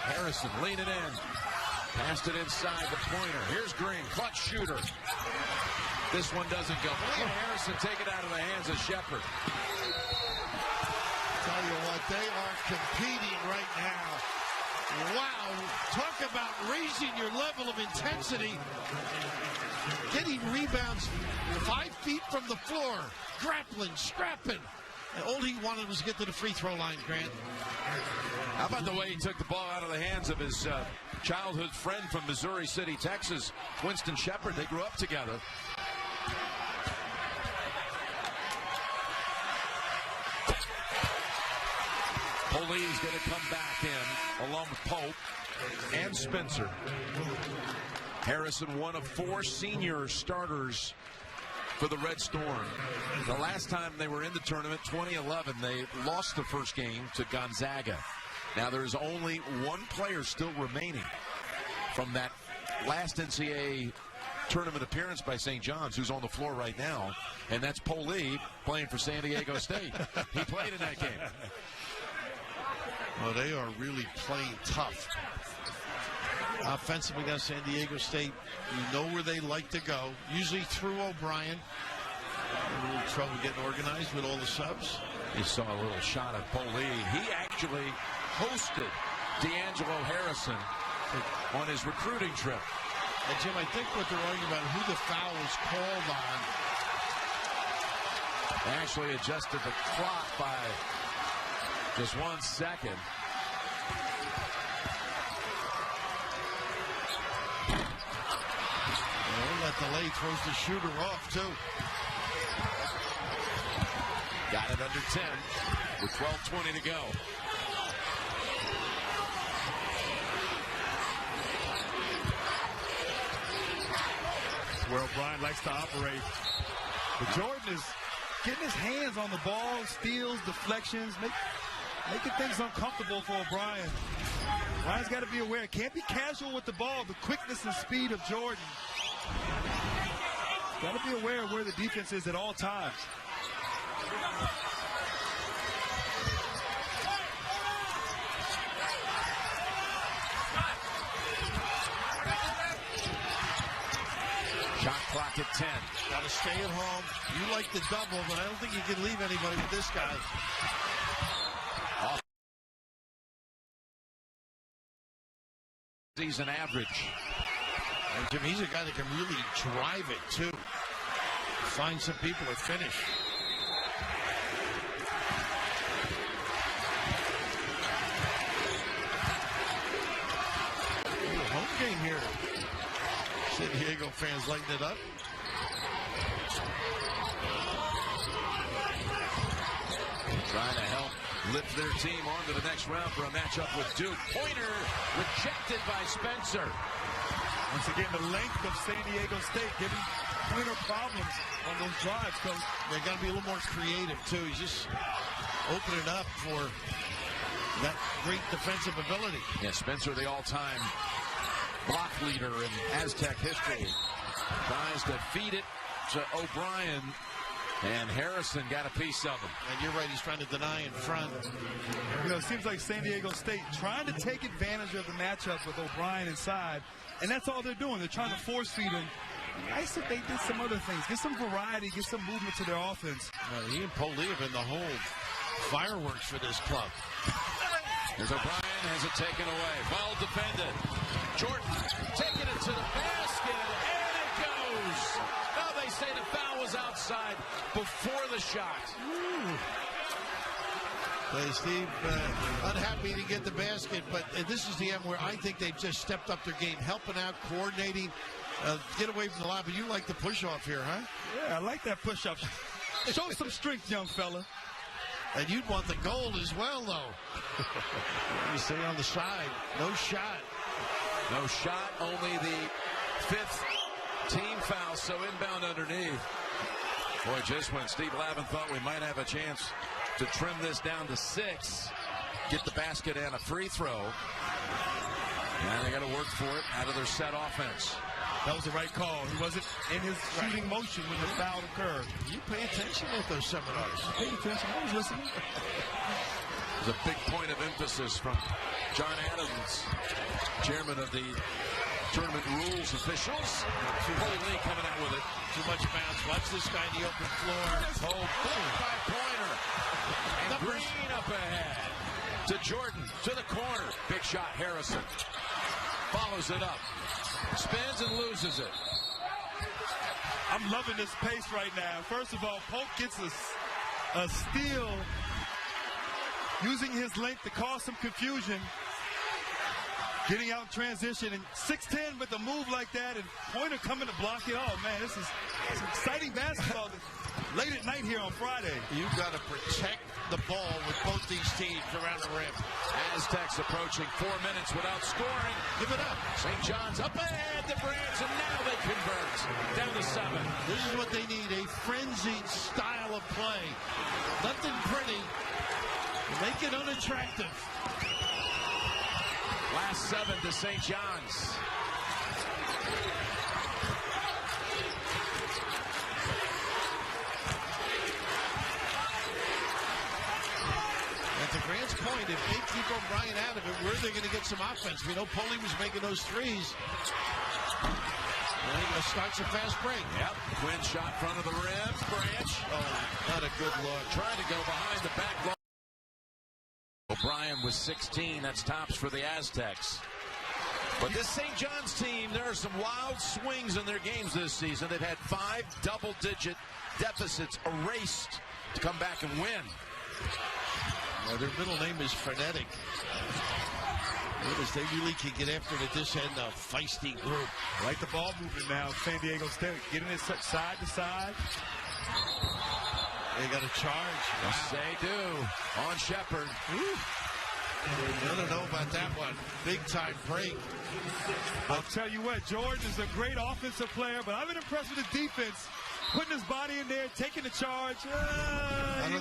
Harrison leaning in. Passed it inside the pointer. Here's Green, clutch shooter. This one doesn't go. William Harrison take it out of the hands of Shepard. Tell you what, they are competing right now. Wow, talk about raising your level of intensity. Getting rebounds 5 feet from the floor. Grappling, scrapping. And all he wanted was to get to the free throw line, Grant. How about the way he took the ball out of the hands of his childhood friend from Missouri City, Texas, Winston Shepard. They grew up together. Poli's going to come back in along with Pope and Spencer. Harrison, one of 4 senior starters for the Red Storm. The last time they were in the tournament, 2011, they lost the first game to Gonzaga. Now there's only one player still remaining from that last NCAA tournament appearance by St. John's, who's on the floor right now, and that's Poli playing for San Diego State. He played in that game. Well, they are really playing tough. Offensively against San Diego State, you know where they like to go. Usually through O'Brien. A little trouble getting organized with all the subs. You saw a little shot of Poli. He actually hosted D'Angelo Harrison on his recruiting trip. And Jim, I think what they're arguing about who the foul was called on. They actually adjusted the clock by just 1 second. That delay throws the shooter off, too. Got it under 10 with 12:20 to go. Where O'Brien likes to operate. But Jordan is getting his hands on the ball, steals, deflections, making things uncomfortable for O'Brien. O'Brien's got to be aware. Can't be casual with the ball. The quickness and speed of Jordan. Got to be aware of where the defense is at all times. Shot clock at 10. Got to stay at home. You like the double, but I don't think you can leave anybody with this guy. Off season average. And Jim, he's a guy that can really drive it, too. Find some people to finish. Ooh, home game here. San Diego fans lighting it up. Trying to help lift their team on to the next round for a matchup with Duke. Pointer rejected by Spencer. Once again, the length of San Diego State giving Pointer problems on those drives, Coach. They got to be a little more creative, too. He's just opening up for that great defensive ability. Yeah, Spencer, the all-time block leader in Aztec history. Tries to feed it to O'Brien, and Harrison got a piece of him. And you're right, he's trying to deny in front. You know, it seems like San Diego State trying to take advantage of the matchup with O'Brien inside, and that's all they're doing. They're trying to force feed him. Nice if they did some other things. Get some variety, get some movement to their offense. He and Poli have been the whole fireworks for this club. There's O'Brien, has it taken away. Well defended. Jordan taking it to the basket, and it goes. Now they say the foul was outside before the shot. Steve, unhappy to get the basket, but this is the end where I think they've just stepped up their game, helping out, coordinating, get away from the line. But you like the push-off here, huh? Yeah, I like that push-off. Show some strength, young fella. And you'd want the goal as well, though. You stay on the side. No shot. No shot, only the 5th team foul, so inbound underneath. Boy, just when Steve Lavin thought we might have a chance to trim this down to 6, get the basket and a free throw. Now they got to work for it out of their set offense. That was the right call. He wasn't in his shooting motion when the foul occurred. You pay attention at those seminars. Pay attention. I was listening. There's a big point of emphasis from John Adams, chairman of the tournament rules officials. Holy Lee coming out with it. Too much bounce. Watch this guy in the open floor. Oh, boom, five-pointer. And Green up ahead. To Jordan, to the corner. Big shot, Harrison. Follows it up. Spins and loses it. I'm loving this pace right now. First of all, Polk gets a steal using his length to cause some confusion. Getting out in transition, and 6'10" with a move like that, and Pointer coming to block it. Oh, man, this is some exciting basketball late at night here on Friday. You've got to protect the ball with both these teams around the rim. Aztecs approaching 4 minutes without scoring. Give it up. St. John's up ahead, the Brands, and now they convert. Down to 7. This is what they need, a frenzied style of play. Nothing pretty. Make it unattractive. Last 7 to St. John's. At the Grant's point, if they keep O'Brien out of it, where are they going to get some offense? We know Poley was making those threes. And he starts a fast break. Yep. Quinn shot front of the rim. Branch. Oh, not a good look. Trying to go behind the back. O'Brien was 16. That's tops for the Aztecs. But this St. John's team, there are some wild swings in their games this season. They've had 5 double-digit deficits erased to come back and win. Well, their middle name is Frenetic. Notice they really can get after it at this end, a feisty group. Like the ball movement now, San Diego State. Getting it side to side. They got a charge. Yes, they do. On Shepard. I don't know about that one. Big time break. I'll tell you what, George is a great offensive player, but I've been impressed with his defense. Putting his body in there, taking the charge. He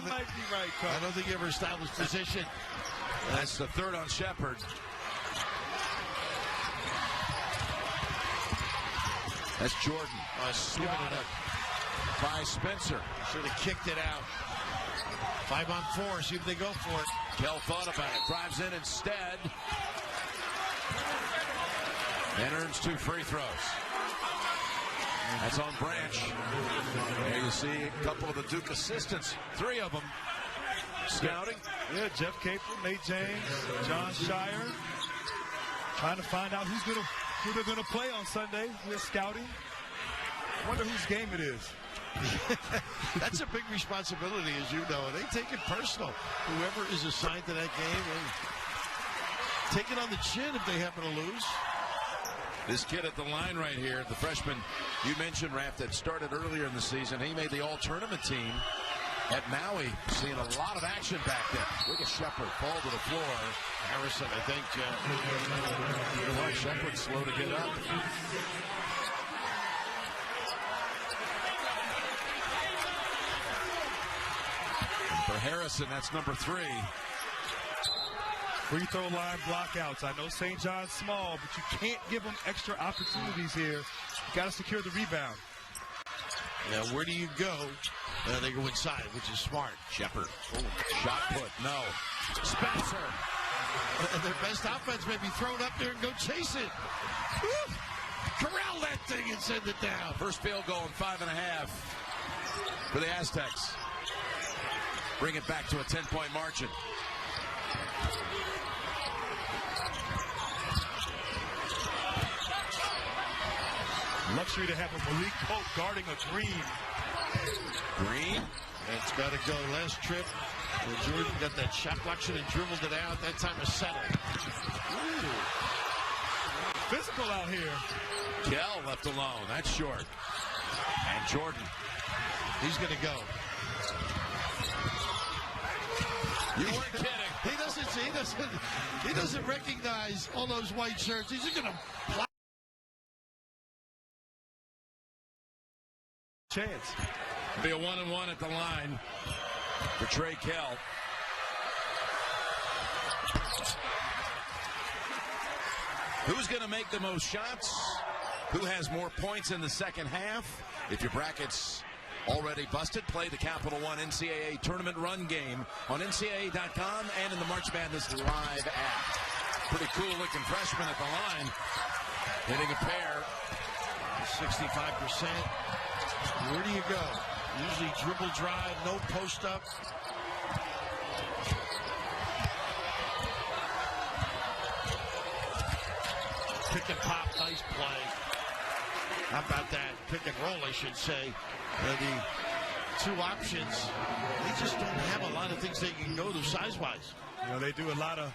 might be right, Coach. I don't think he ever established position. That's the 3rd on Shepard. That's Jordan. Giving it up By Spencer. Should have kicked it out. 5 on 4. See if they go for it. Kell thought about it. Drives in instead. And earns 2 free throws. That's on Branch. There you see a couple of the Duke assistants. 3 of them scouting. Yeah, Jeff Capel, Nate James, John Shire. Trying to find out who they're going to play on Sunday. We're scouting. I wonder whose game it is. That's a big responsibility, as you know. They take it personal. Whoever is assigned to that game, and take it on the chin if they happen to lose. This kid at the line right here, the freshman you mentioned, Raph, that started earlier in the season. He made the all-tournament team at Maui. Seeing a lot of action back there. Look at Shepard fall to the floor. Harrison, I think. Shepard's slow to get up. For Harrison, that's number 3. Free throw line blockouts. I know St. John's small, but you can't give them extra opportunities here. You got to secure the rebound. Now, where do you go? They go inside, which is smart. Shepard. Shot put. No. Spencer. Their best offense may be thrown up there and go chase it. Woo! Corral that thing and send it down. First field goal in 5.5 for the Aztecs. Bring it back to a 10-point margin. Luxury to have a Malik Colt guarding a Green. Green. It's got to go. Last trip, Jordan got that shot block, should have dribbled it out. That time was settled. Ooh. Physical out here. Kell left alone. That's short. And Jordan. He's going to go. You weren't kidding. He doesn't recognize all those white shirts. He's going to chance. Be a 1-and-1 at the line for Trey Kell. Who's going to make the most shots? Who has more points in the second half? If your bracket's already busted, play the Capital One NCAA Tournament Run game on NCAA.com and in the March Madness Live app. Pretty cool looking freshman at the line. Hitting a pair. 65%. Where do you go? Usually dribble drive, no post up. Pick and pop, nice play. How about that? Pick and roll, I should say. The two options, they just don't have a lot of things they can go to size-wise. You know, they do a lot of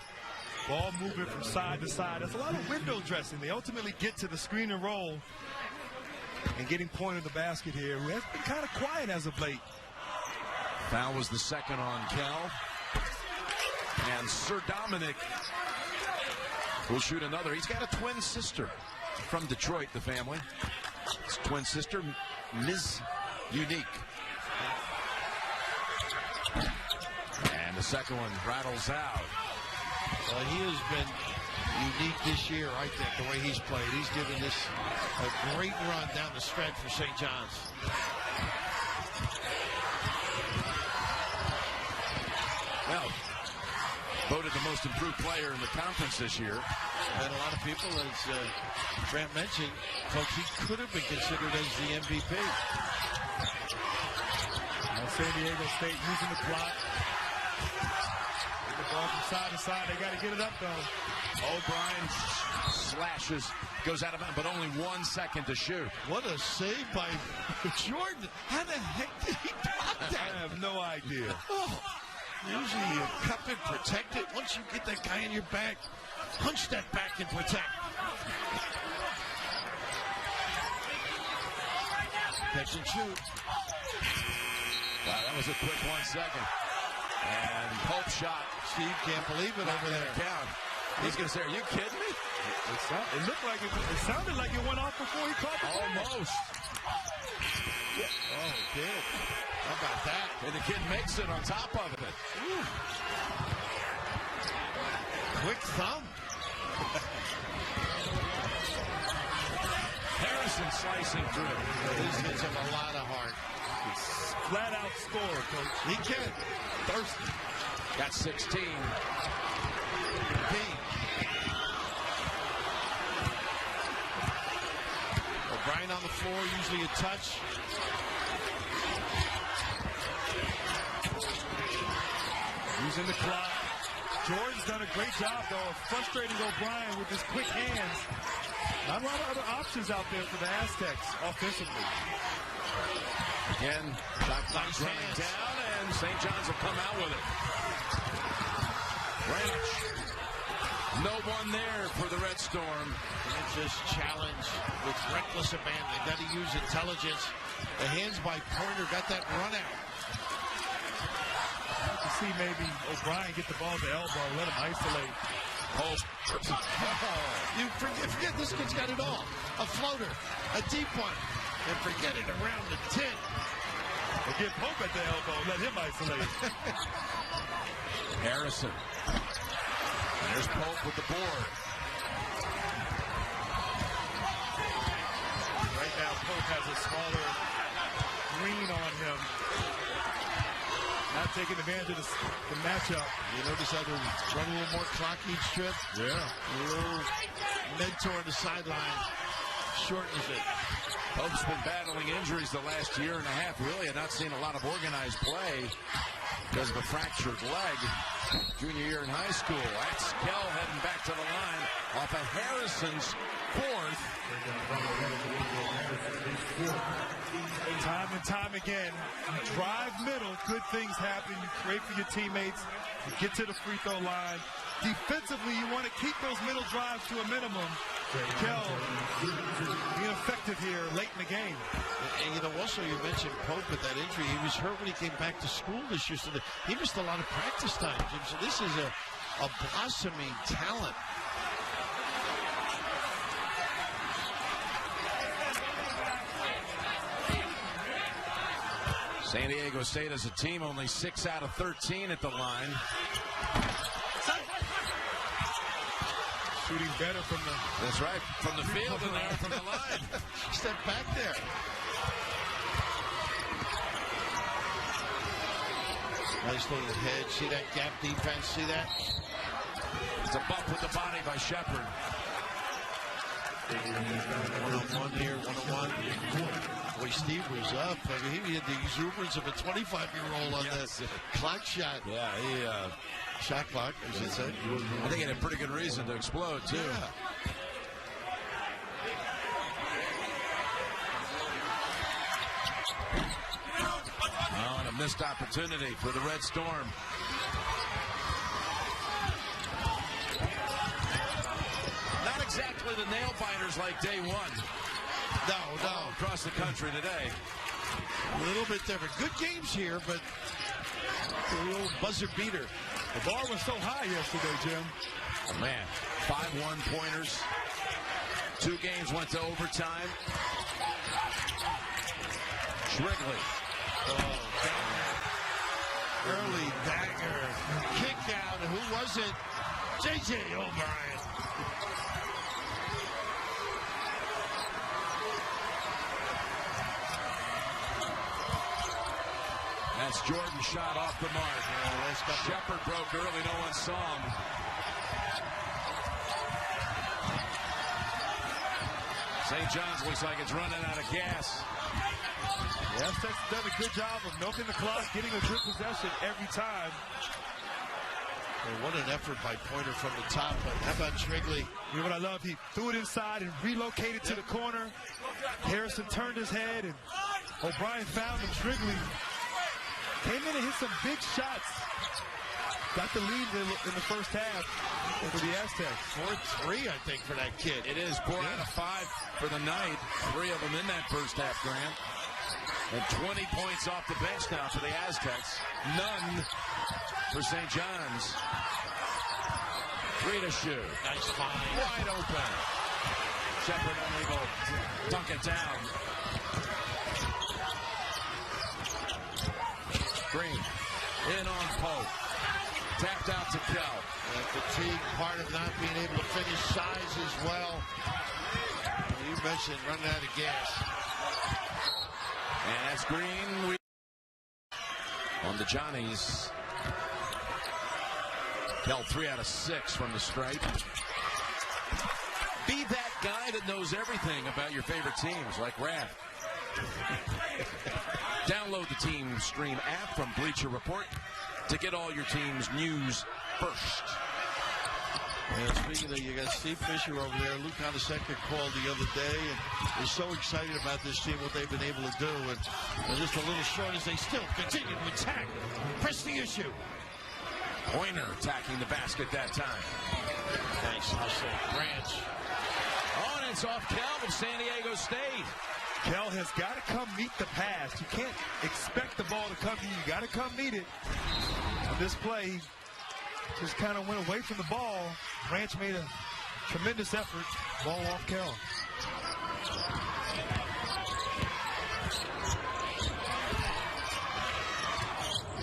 ball movement from side to side. There's a lot of window dressing. They ultimately get to the screen and roll and getting point in the basket here. Who has been kind of quiet as of late. Foul was the second on Kel. And Sir Dominic will shoot another. He's got a twin sister from Detroit, the family. His twin sister, Ms. Unique. And the second one rattles out. Well, he has been unique this year, I think, the way he's played. He's given this a great run down the stretch for St. John's. Well, voted the most improved player in the conference this year. And a lot of people, as Grant mentioned, folks, he could have been considered as the MVP. Now San Diego State using the clock. The ball from side to side. They got to get it up, though. O'Brien slashes, goes out of bounds, but only 1 second to shoot. What a save by Jordan. How the heck did he block that? I have no idea. Oh, usually you cup it, protect it. Once you get that guy in your back, punch that back and protect. Catch and shoot. Wow, that was a quick 1 second. And Pope shot. Steve can't believe it over there. Count. He's going to say, are you kidding me? It looked like it sounded like it went off before he caught the ball. Almost. Yeah. Oh, it did. How about that? And the kid makes it on top of it. Ooh. Quick thumb. Harrison slicing through. These kids have a lot of heart. Flat out score, coach. He can. Thirsty. Got 16. O'Brien on the floor, usually a touch. Using the clock. Jordan's done a great job, though, of frustrating O'Brien with his quick hands. Not a lot of other options out there for the Aztecs offensively. Again, shot clock's running down, and St. John's will come out with it. Branch. No one there for the Red Storm. And just challenge with reckless abandon. Got to use intelligence. The hands by Pointer got that run out. To see maybe O'Brien get the ball at the elbow, let him isolate. Pope. You forget this kid's got it all. A floater, a deep one, and forget it around the 10. They get Pope at the elbow, let him isolate. Harrison. There's Pope with the board. Right now, Pope has a smaller green on him. Not taking advantage of the matchup. You notice how they run a little more clock each trip? Yeah. A little mentor on the sideline shortens it. Pope's been battling injuries the last year and a half. Really had not seen a lot of organized play because of a fractured leg. Junior year in high school. That's Kell heading back to the line off of Harrison's fourth. Time and time again, you drive middle, good things happen. You create for your teammates. You get to the free throw line. Defensively, you want to keep those middle drives to a minimum. Kell being effective here late in the game. And you know, also you mentioned Pope with that injury. He was hurt when he came back to school this year, so he missed a lot of practice time, Jim. So this is a blossoming talent. San Diego State as a team only 6 out of 13 at the line. Shooting better from the... That's right, from the field and there from the line. Step back there. Nice little head. See that gap defense? See that? It's a bump with the body by Shepard. One-on-one here, one-on-one. Boy, Steve was up. I mean, he had the exuberance of a 25-year-old on the clock shot. Yeah, he Shot clock, I should say. I think he had a pretty good reason to explode, too. Yeah. Oh, and a missed opportunity for the Red Storm. Not exactly the nail biters like day one. No. Across the country today. A little bit different. Good games here, but a little buzzer beater. The bar was so high yesterday, Jim. Oh, man, 5 1-pointers. 2 games went to overtime. Shrigley. Oh, early dagger. Kick out. Who was it? J.J. O'Brien. That's Jordan's shot off the mark. Shepard broke early. No one saw him. St. John's looks like it's running out of gas. Yeah, Texas done a good job of milking the clock, getting a good possession every time. Well, what an effort by Pointer from the top. But how about Shrigley? You know what I love? He threw it inside and relocated to the corner. Harrison turned his head, and O'Brien found him. Shrigley came in and hit some big shots. Got the lead in the first half for the Aztecs. 4-3, I think, for that kid. It is 4 out of 5 for the night. 3 of them in that first half, Grant. And 20 points off the bench now for the Aztecs. None for St. John's. 3 to shoot. Nice find. Wide open. Shepard unable to dunk it down. Green in on Pope. Tapped out to Kell. Fatigue, part of not being able to finish. Size as well. You mentioned running out of gas. And that's Green on the Johnnies. Kell 3 out of 6 from the stripe. Be that guy that knows everything about your favorite teams, like Raph. Download the Team Stream app from Bleacher Report to get all your team's news first. And speaking of, you got Steve Fisher over there. Luke Honeysecker called the other day and is so excited about this team, what they've been able to do. And they're just a little short as they still continue to attack. Press the issue. Pointer attacking the basket that time. Nice hustle. Branch. Oh, and it's off Kell of San Diego State. Kell has got to come meet the pass. You can't expect the ball to come to you. You got to come meet it. On this play, just kind of went away from the ball. Branch made a tremendous effort. Ball off Kell.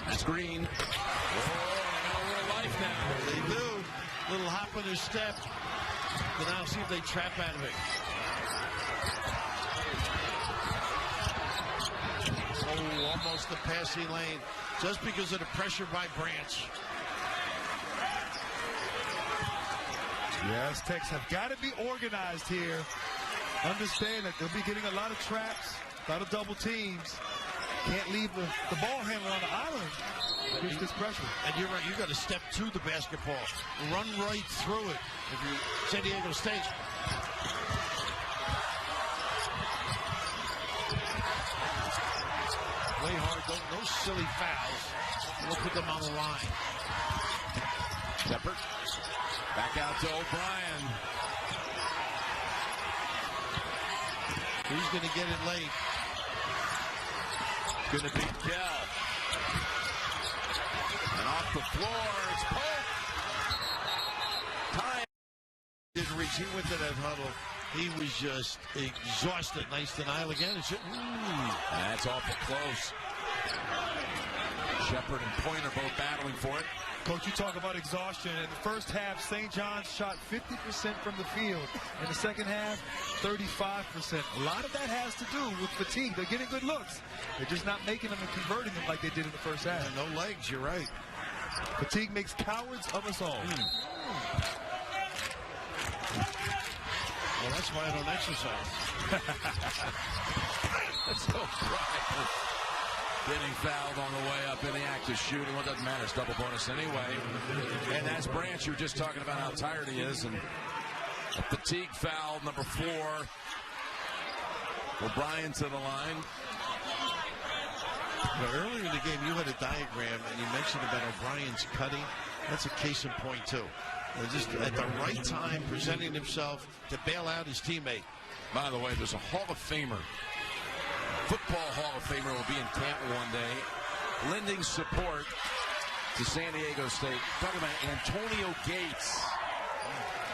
That's Green. Oh, they got a little life now. They do. Little hop in their step. But now see if they trap out of it. Oh, almost the passing lane. Just because of the pressure by Branch. The Aztecs have got to be organized here. Understand that they'll be getting a lot of traps, a lot of double teams. Can't leave the ball handler on the island against this pressure. And you're right, you got to step to the basketball. Run right through it. If you're San Diego State. Play hard, no silly fouls. We'll put them on the line. Shepard. Back out to O'Brien. Who's going to get it late? Going to be Kell. And off the floor, it's Pope. Time. Didn't reach. He went to that huddle. He was just exhausted. Nice denial again. That's awful close. Shepard and Pointer both battling for it. Coach, you talk about exhaustion. In the first half, St. John's shot 50% from the field. In the second half, 35%. A lot of that has to do with fatigue. They're getting good looks. They're just not making them and converting them like they did in the first half. Yeah, no legs, you're right. Fatigue makes cowards of us all. Well, that's why I don't exercise. That's so Bryant getting fouled on the way up in the act of shooting. Well, it doesn't matter. It's double bonus anyway. And that's Branch. You were just talking about how tired he is. And a fatigue foul, number 4. O'Brien to the line. Well, earlier in the game, you had a diagram, and you mentioned about O'Brien's cutting. That's a case in point, too. Just at the right time, presenting himself to bail out his teammate. By the way, there's a Hall of Famer, football Hall of Famer will be in Canton one day, lending support to San Diego State. Talking about Antonio Gates,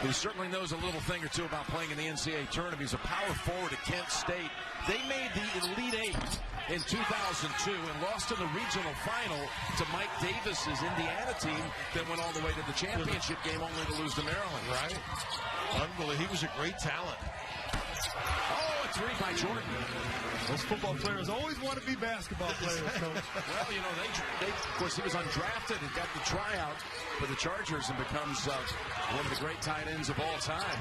who certainly knows a little thing or two about playing in the NCAA tournament. He's a power forward at Kent State. They made the Elite Eight in 2002 and lost in the regional final to Mike Davis's Indiana team, then went all the way to the championship game only to lose to Maryland. Right? Unbelievable. He was a great talent. Oh, a 3 by Jordan. Those football players always want to be basketball players, Coach. Well, you know, they of course, he was undrafted and got the tryout for the Chargers and becomes one of the great tight ends of all time.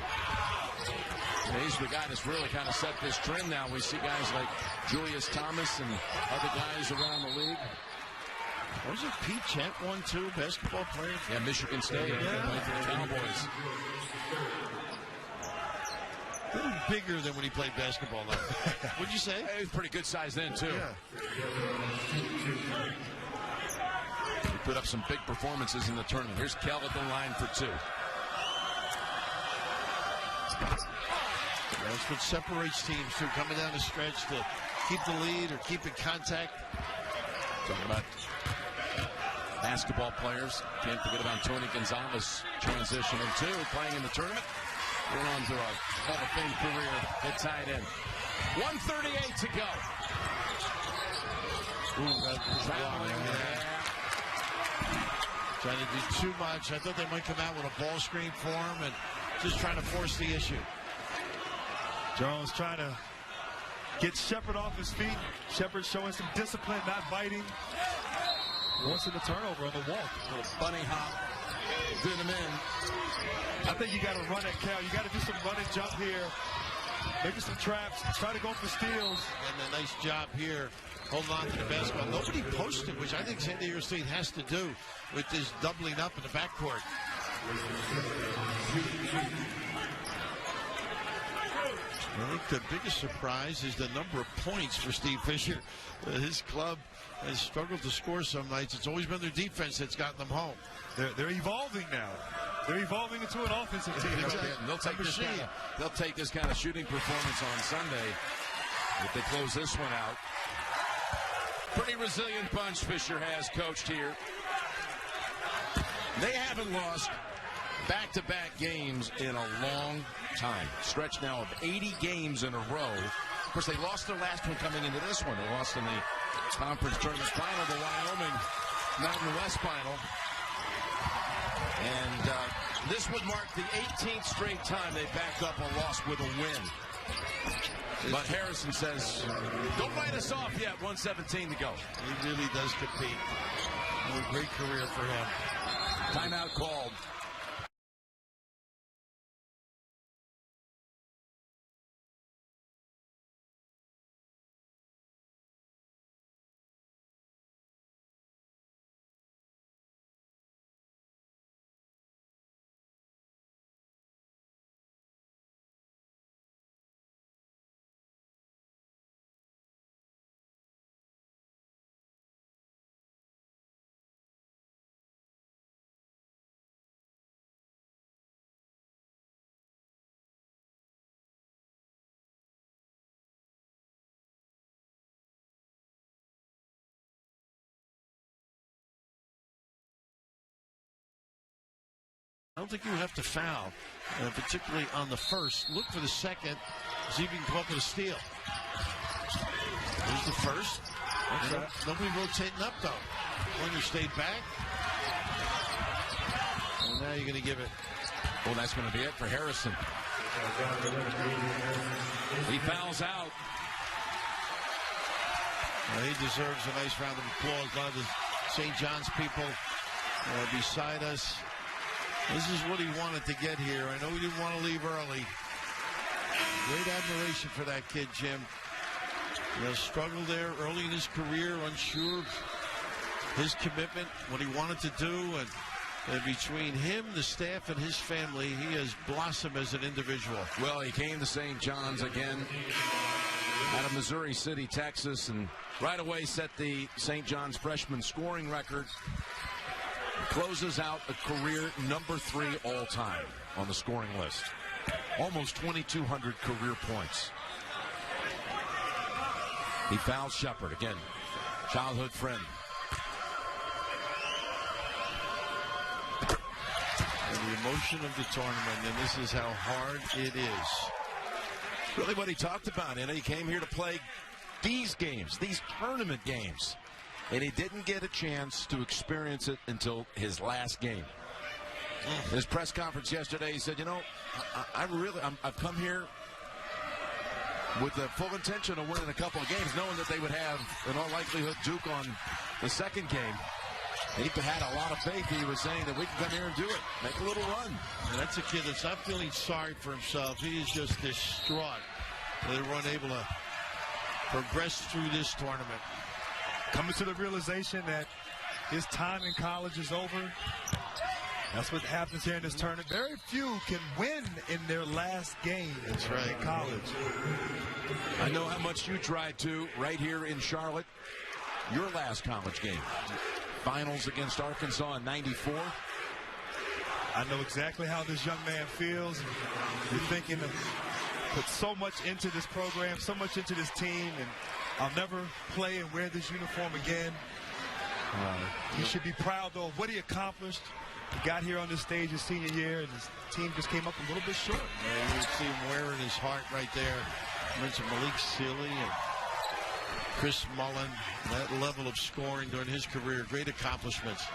And he's the guy that's really kind of set this trend now. We see guys like Julius Thomas and other guys around the league. Wasn't Pete Chent one, too, basketball player? Yeah, Michigan State. Played for the Cowboys. A little bigger than when he played basketball now. What'd you say? He was pretty good size then, too. Yeah. He put up some big performances in the tournament. Here's Kell at the line for 2. That's what separates teams, too, coming down the stretch to keep the lead or keep in contact. Talking about basketball players. Can't forget about Tony Gonzalez transitioning, too, playing in the tournament. Going on to a Hall of Fame career at tight end. 1:38 to go. Traveling. Trying to do too much. I thought they might come out with a ball screen for him and just trying to force the issue. Jones trying to get Shepard off his feet. Shepard showing some discipline, not biting. Forcing the turnover on the walk. A little bunny hop to the men. I think you got to run at Cal. You got to do some running jump here. Maybe some traps. Try to go for steals. And a nice job here holding on to the basketball. Nobody posted, which I think San Diego State has to do with this doubling up in the backcourt. I think the biggest surprise is the number of points for Steve Fisher. His club has struggled to score some nights. It's always been their defense that's gotten them home. They're evolving now. They're evolving into an offensive team. Exactly. They'll take this kind of shooting performance on Sunday if they close this one out. Pretty resilient bunch Fisher has coached here. They haven't lost back-to-back games in a long time. Stretch now of 80 games in a row. Of course, they lost their last one coming into this one. They lost in the conference tournament final to Wyoming, Mountain West final. And this would mark the 18th straight time they backed up a loss with a win. But Harrison says, don't write us off yet, 1:17 to go. He really does compete. A great career for him. Timeout called. I don't think you have to foul, particularly on the first. Look for the second, see if you can come up with a steal. There's the first. Nobody rotating up, though. Pointer stayed back. And now you're going to give it. Well, that's going to be it for Harrison. He fouls out. Well, he deserves a nice round of applause. A lot of the St. John's people beside us. This is what he wanted to get here. I know he didn't want to leave early. Great admiration for that kid, Jim. Struggled there early in his career, unsure of his commitment, what he wanted to do, and between him, the staff, and his family, he has blossomed as an individual. Well, he came to St. John's again out of Missouri City, Texas, and right away set the St. John's freshman scoring record. Closes out a career number 3 all-time on the scoring list. Almost 2,200 career points. He fouls Shepard again. Childhood friend. And the emotion of the tournament, and this is how hard it is. Really what he talked about, he came here to play these games, these tournament games. And he didn't get a chance to experience it until his last game. His press conference yesterday, he said, I've come here with the full intention of winning a couple of games, knowing that they would have, in all likelihood, Duke on the second game. And he had a lot of faith. He was saying that we can come here and do it, make a little run. And that's a kid that's not feeling sorry for himself. He is just distraught that they were unable to progress through this tournament. Coming to the realization that his time in college is over. That's what happens here in this tournament. Very few can win in their last game in college. I know how much you tried to right here in Charlotte. Your last college game. Finals against Arkansas in '94. I know exactly how this young man feels. You're thinking of put so much into this program, so much into this team, and I'll never play and wear this uniform again. He should be proud, though, of what he accomplished. He got here on this stage his senior year, and his team just came up a little bit short. Yeah, you see him wearing his heart right there. I mentioned Malik Sealy and Chris Mullen. That level of scoring during his career, great accomplishments.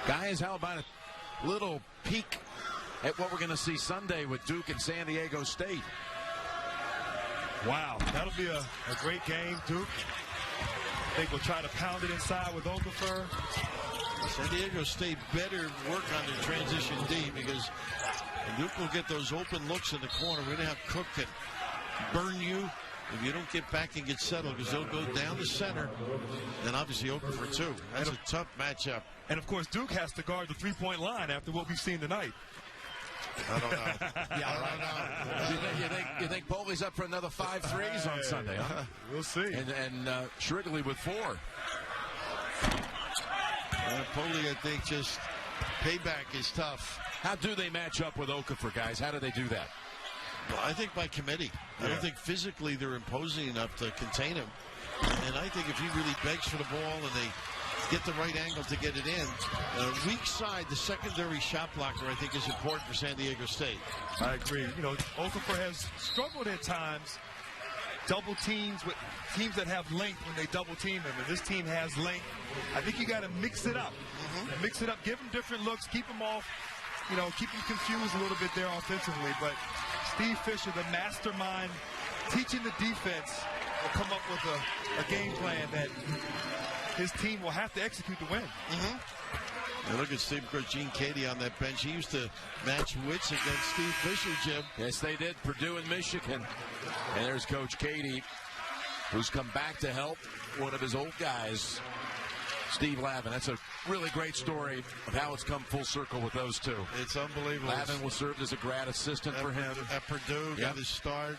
Guys, how about a little peek at what we're going to see Sunday with Duke and San Diego State? Wow, that'll be a great game. Duke, I think, will try to pound it inside with Okafor. San Diego State better work on their transition D, because Duke will get those open looks in the corner. We're going to have Cook can burn you if you don't get back and get settled, because they'll go down the center, and obviously Okafor too. That's a tough matchup. And, of course, Duke has to guard the three-point line after what we've seen tonight. I don't know. You think Boley's up for another 5 threes on Sunday, huh? We'll see. And Shrigley with 4. Boley, I think, just payback is tough. How do they match up with Okafor, guys? How do they do that? Well, I think by committee. I don't think physically they're imposing enough to contain him. And I think if he really begs for the ball and they get the right angle to get it in, weak side, the secondary shot blocker, I think, is important for San Diego State. I agree. Okafor has struggled at times double teams with teams that have length when they double team him. And this team has length. I think you got to mix it up. Mix it up. Give them different looks. Keep them off. Keep them confused a little bit there offensively. But Steve Fisher, the mastermind, teaching the defense, will come up with a game plan that his team will have to execute to win. And look at Steve, of course, Gene Cady on that bench. He used to match wits against Steve Fisher, Jim. Yes, they did. Purdue and Michigan. And there's Coach Cady, who's come back to help one of his old guys, Steve Lavin. That's a really great story of how it's come full circle with those two. It's unbelievable. Lavin was served as a grad assistant for him. At Purdue, got his start.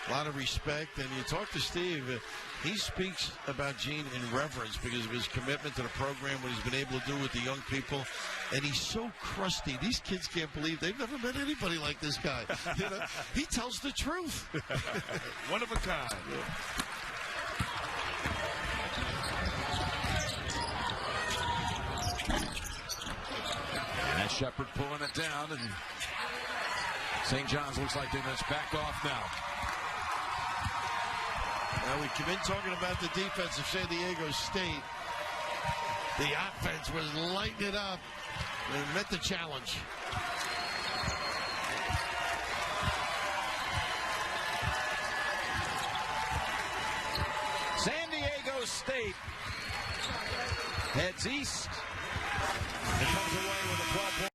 A lot of respect. And you talk to Steve, he speaks about Gene in reverence because of his commitment to the program, what he's been able to do with the young people. And he's so crusty. These kids can't believe they've never met anybody like this guy. He tells the truth. One of a kind. And Shepard pulling it down, and St. John's looks like they're just back off now. Now we come in talking about the defense of San Diego State. The offense was lighting it up and met the challenge. San Diego State heads east and comes away with a 12-point